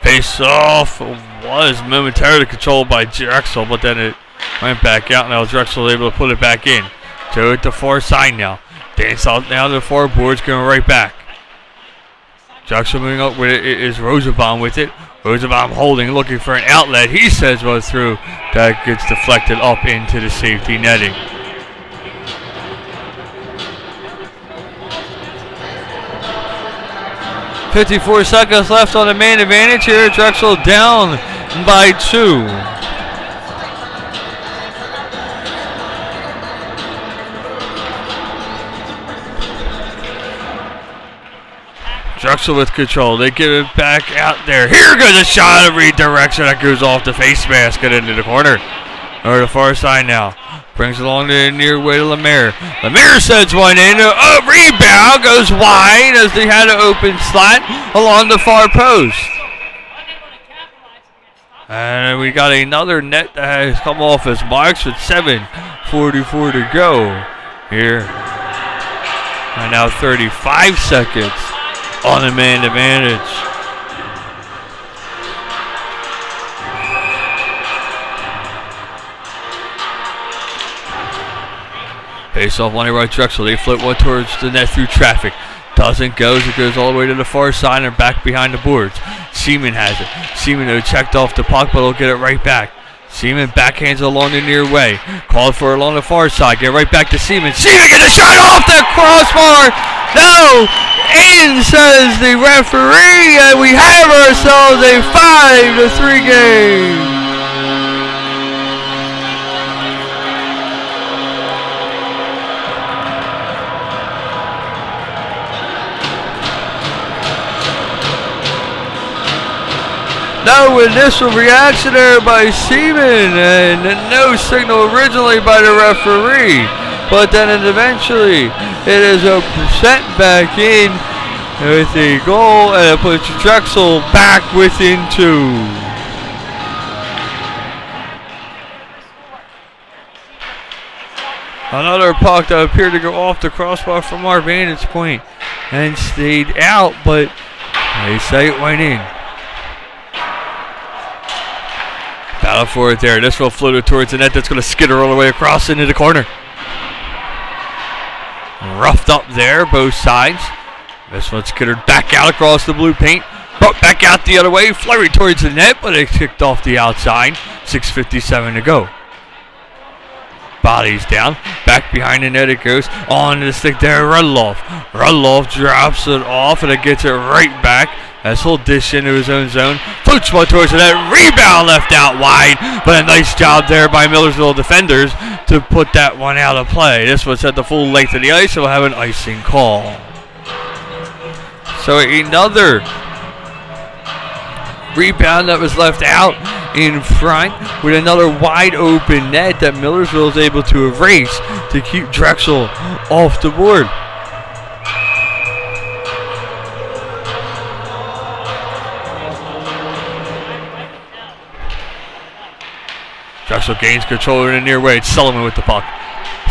Face off was momentarily controlled by Drexel, but then it went back out. Now Drexel was able to put it back in. To it the far side now. Dance out now to the far boards, going right back. Drexel moving up with it is Rosenbaum with it. Rosenbaum holding, looking for an outlet. He says was through. That gets deflected up into the safety netting. .54 seconds left on the man advantage here. Drexel down by 2. Drexel with control. They give it back out there. Here goes a shot of redirection that goes off the face mask and into the corner. Over the far side now. Brings along the near way to Lemaire. Lemaire sends one in. A rebound goes wide as they had an open slot along the far post. And we got another net that has come off as marks with 7:44 to go here. And now 35 seconds on a man advantage. Face off one right Drexel. They flip one towards the net through traffic. Doesn't go as it goes all the way to the far side and back behind the boards. Seaman has it. Seaman though checked off the puck, but he'll get it right back. Seaman backhands along the near way. Called for along the far side. Get right back to Seaman. Seaman gets a shot off the crossbar. No! In, says the referee, and we have ourselves a 5-3 game. No initial reaction there by Seaman, and no signal originally by the referee. But then eventually it is a sent back in with a goal, and it puts Drexel back within 2. Another puck that appeared to go off the crossbar from our vantage point and stayed out, but they say it went in. Battle for it there. This will float it towards the net. That's going to skitter all the way across into the corner. Roughed up there, both sides. This one skittered back out across the blue paint. Brought back out the other way. Flurry towards the net, but it kicked off the outside. 6:57 to go. Bodies down. Back behind the net it goes. On the stick there, Rudloff. Rudloff drops it off, and it gets it right back. As he'll dish into his own zone. Floats one towards the net. Rebound left out wide. But a nice job there by Millersville defenders to put that one out of play. This was at the full length of the ice, so we'll have an icing call. So another rebound that was left out in front with another wide open net that Millersville is able to erase to keep Drexel off the board. Drexel gains control in the near way. It's Sullivan with the puck.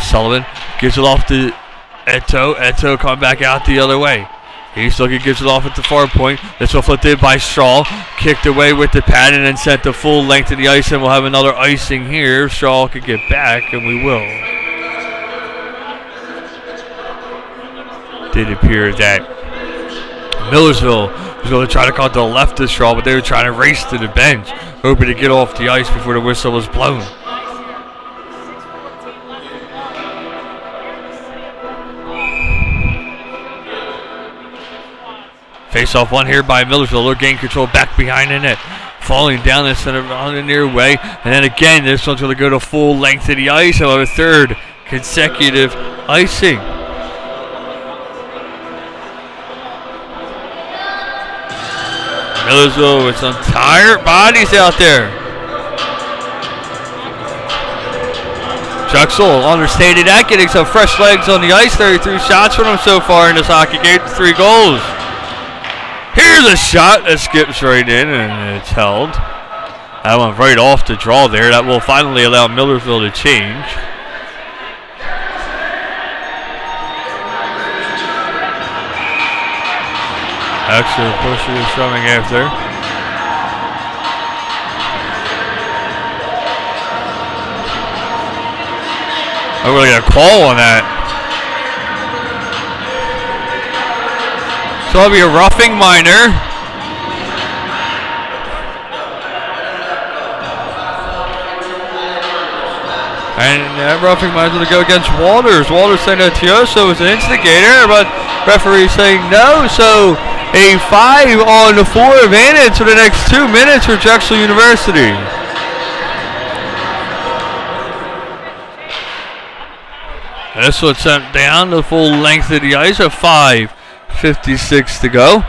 Sullivan gives it off to Eto. Eto coming back out the other way. He's looking, gives it off at the far point. This will flipped in by Shaw. Kicked away with the pad and then sent the full length of the ice, and we'll have another icing here. Shaw could get back, and we will. Did appear that Millersville was going to try to cut to the left of Shaw, but they were trying to race to the bench, hoping to get off the ice before the whistle was blown. Face off one here by Millersville. They're gaining control back behind the net. Falling down the center on the near way. And then again, this one's going to go to full length of the ice. We'll have a third consecutive icing. Millersville with some tired bodies out there. Drexel understated that, getting some fresh legs on the ice. 33 shots for them so far in this hockey game, 3 goals. Here's a shot that skips right in, and it's held. That went right off the draw there. That will finally allow Millersville to change. Actually, Pusher is coming after. I'm going to get a call on that. So it'll be a roughing minor. And that roughing minor is going to go against Walters. Walters saying that Tioso was an instigator, but referee saying no. So a 5 on the 4 advantage for the next 2 minutes for Drexel University. This one sent down the full length of the ice at 5:56 to go.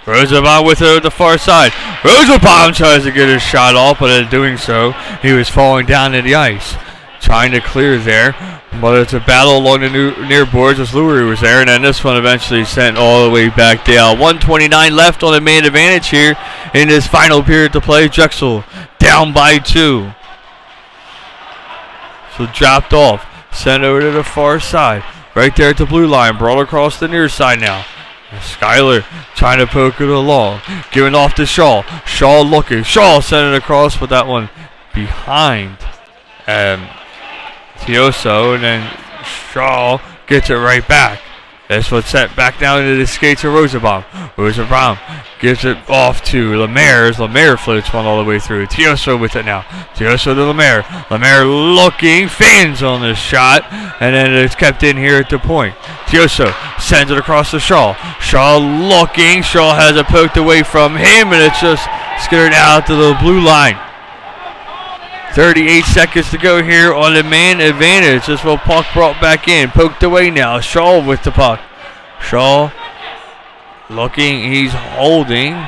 Rosenbaum with it at the far side. Rosenbaum tries to get his shot off, but in doing so, he was falling down to the ice. Trying to clear there, but it's a battle along the near boards as Lurie was there, and then this one eventually sent all the way back down. 1:29 left on the man advantage here in this final period to play. Drexel down by 2. So dropped off, sent over to the far side. Right there at the blue line, brought across the near side now. Skyler trying to poke it along, giving off to Shaw. Shaw looking, Shaw sent it across, but that one behind Tioso, and then Shaw gets it right back. This one's sent back down into the skates of Rosenbaum. Rosenbaum gives it off to Lemaire. Lemaire floats one all the way through. Tioso with it now. Tioso to Lemaire. Lemaire looking, fans on the shot, and then it's kept in here at the point. Tioso sends it across to Shaw. Shaw looking. Shaw has it poked away from him, and it's just skittered out to the blue line. 38 seconds to go here on the man advantage. This will puck brought back in. Poked away now. Shaw with the puck. Shaw looking. He's holding.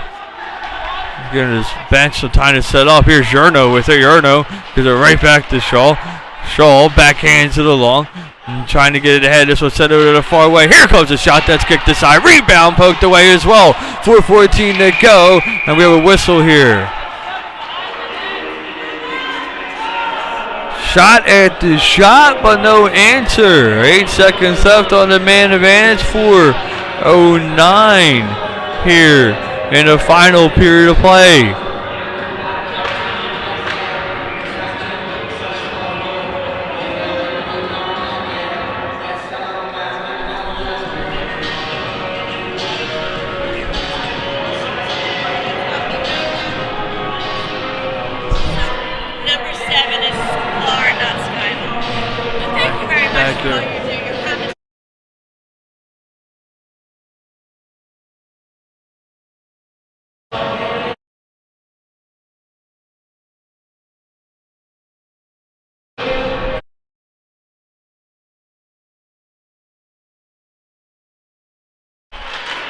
Getting his bench some time to set up. Here's Yerno with it. Yerno gives it right back to Shaw. Shaw backhands it along. And trying to get it ahead. This was sent over to the far way. Here comes a shot that's kicked aside. Rebound poked away as well. 4:14 to go. And we have a whistle here. Shot at the shot, but no answer. 8 seconds left on the man advantage. 4:09 here in the final period of play. there.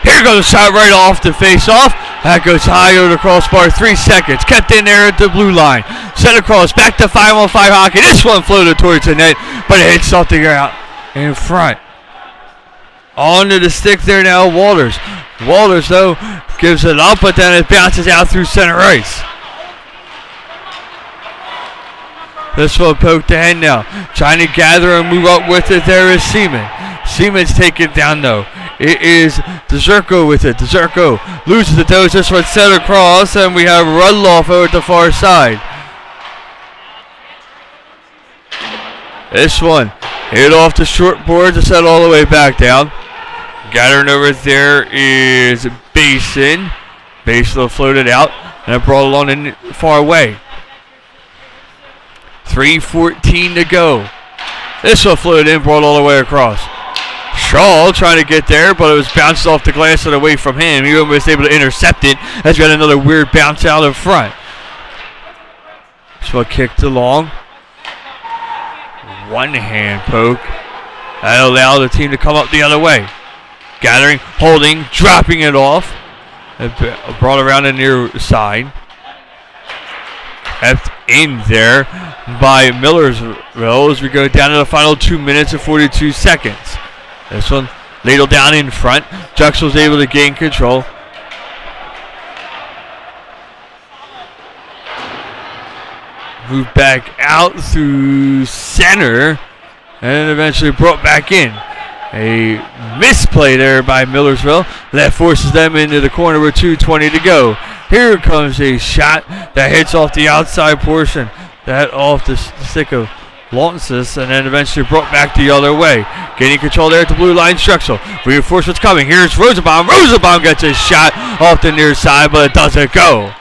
Here goes a shot right off the face-off. That goes high over the crossbar. 3 seconds. Kept in there at the blue line. Set across. Back to 5-on-5 hockey. This one floated towards the net, but it hit something out in front. Onto the stick there now, Walters. Walters, though, gives it up, but then it bounces out through center ice. This one poked ahead now. Trying to gather and move up with it there is Seaman. Seaman's taken down, though. It is DeZerko with it. DeZerko loses the toes. This one set across, and we have Rudloff over at the far side. This one hit off the short board to set all the way back down. Gathering over there is Basin. Basin floated out, and it brought along in far away. 3:14 to go. This one floated in, brought all the way across. Shaw trying to get there, but it was bounced off the glass and away from him. He was able to intercept it. Has got another weird bounce out in front. This one kicked along. One hand poke. That allowed the team to come up the other way. Gathering, holding, dropping it off. It brought around the near side. Kept in there by Millersville as we go down to the final 2 minutes and 42 seconds. This one ladled down in front. Drexel's able to gain control. Move back out through center and eventually brought back in. A misplay there by Millersville that forces them into the corner with 2:20 to go. Here comes a shot that hits off the outside portion. That off the stick of Lawtonsis, and then eventually brought back the other way. Gaining control there at the blue line. Drexel. Reinforcements coming. Here's Rosenbaum. Rosenbaum gets a shot off the near side, but it doesn't go.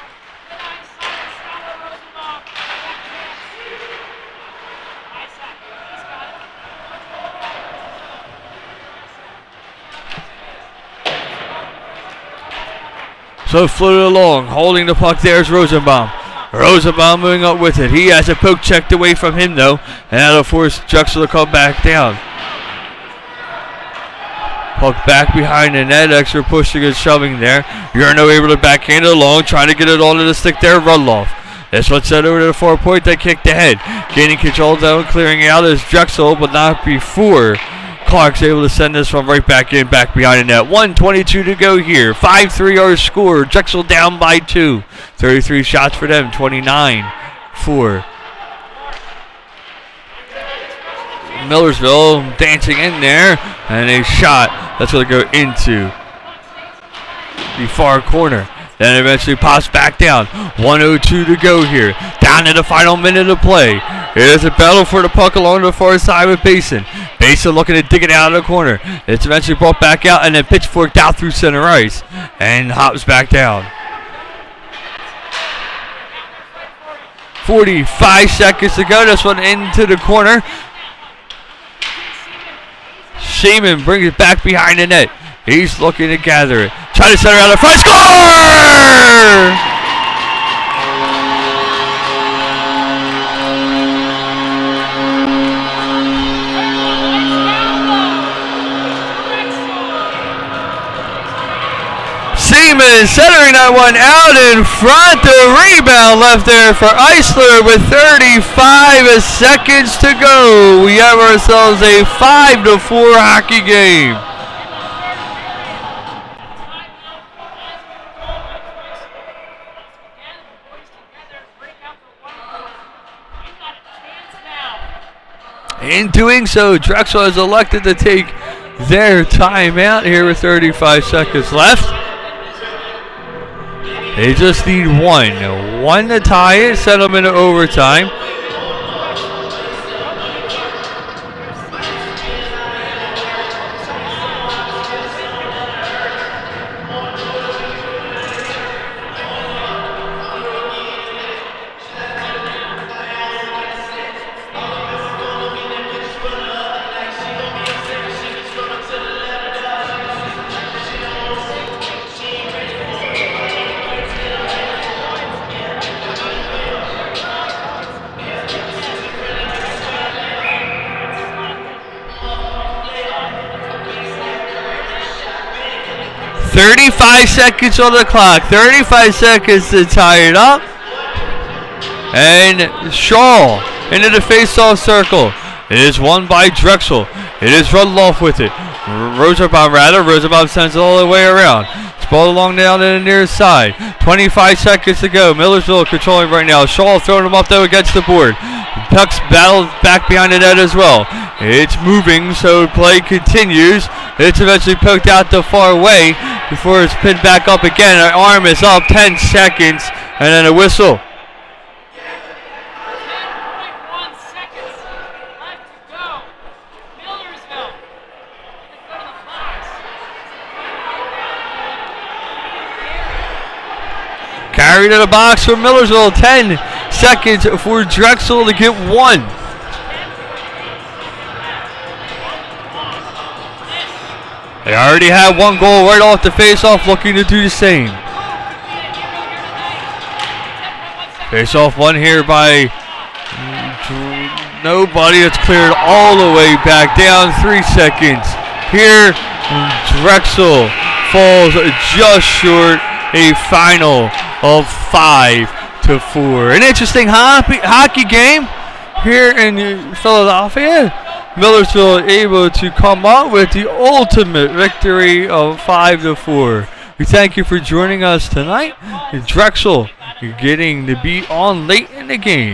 So floated along, holding the puck there is Rosenbaum. Rosenbaum moving up with it. He has a poke checked away from him, though, and that'll force Drexel to come back down. Puck back behind the net. Extra pushing and shoving there. Yurno able to backhand it along, trying to get it onto the stick there. Rudloff. This one sent over to the 4 point. They kicked ahead. Gaining control down, clearing out is Drexel, but not before Clark's able to send this one right back in, back behind the net. 1:22 to go here. 5-3 our score. Drexel down by 2. 33 shots for them. 29 for Millersville. Dancing in there. And a shot that's going to go into the far corner. Then eventually pops back down. 1:02 to go here. Down to the final minute of play. It is a battle for the puck along the far side with Basin. Basin looking to dig it out of the corner. It's eventually brought back out and then pitchforked out through center ice. And hops back down. 45 seconds to go. This one into the corner. Seaman brings it back behind the net. He's looking to gather it. Try to center out the front. Score! Seaman centering that one out in front. The rebound left there for Eisler with 35 seconds to go. We have ourselves a 5-4 hockey game. In doing so, Drexel has elected to take their timeout here with 35 seconds left. They just need one to tie it, send them into overtime. 35 seconds on the clock. 35 seconds to tie it up. And Shaw into the face-off circle. It is won by Drexel. It is Rudloff with it. Rosenbaum sends it all the way around. It's ball along down to the near side. 25 seconds to go. Millersville controlling right now. Shaw throwing him up though against the board. Puck's battle back behind the net as well. It's moving, so play continues. It's eventually poked out the far way before it's pinned back up again. Our arm is up. 10 seconds, and then a whistle. Carry to the box for Millersville. 10 seconds for Drexel to get one. They already had one goal right off the face-off, looking to do the same. Face-off won here by nobody. It's cleared all the way back down. 3 seconds. Here, Drexel falls just short. A final of 5-4. An interesting hockey game here in Philadelphia. Millersville able to come up with the ultimate victory of 5-4. We thank you for joining us tonight. Drexel getting to be on late in the game.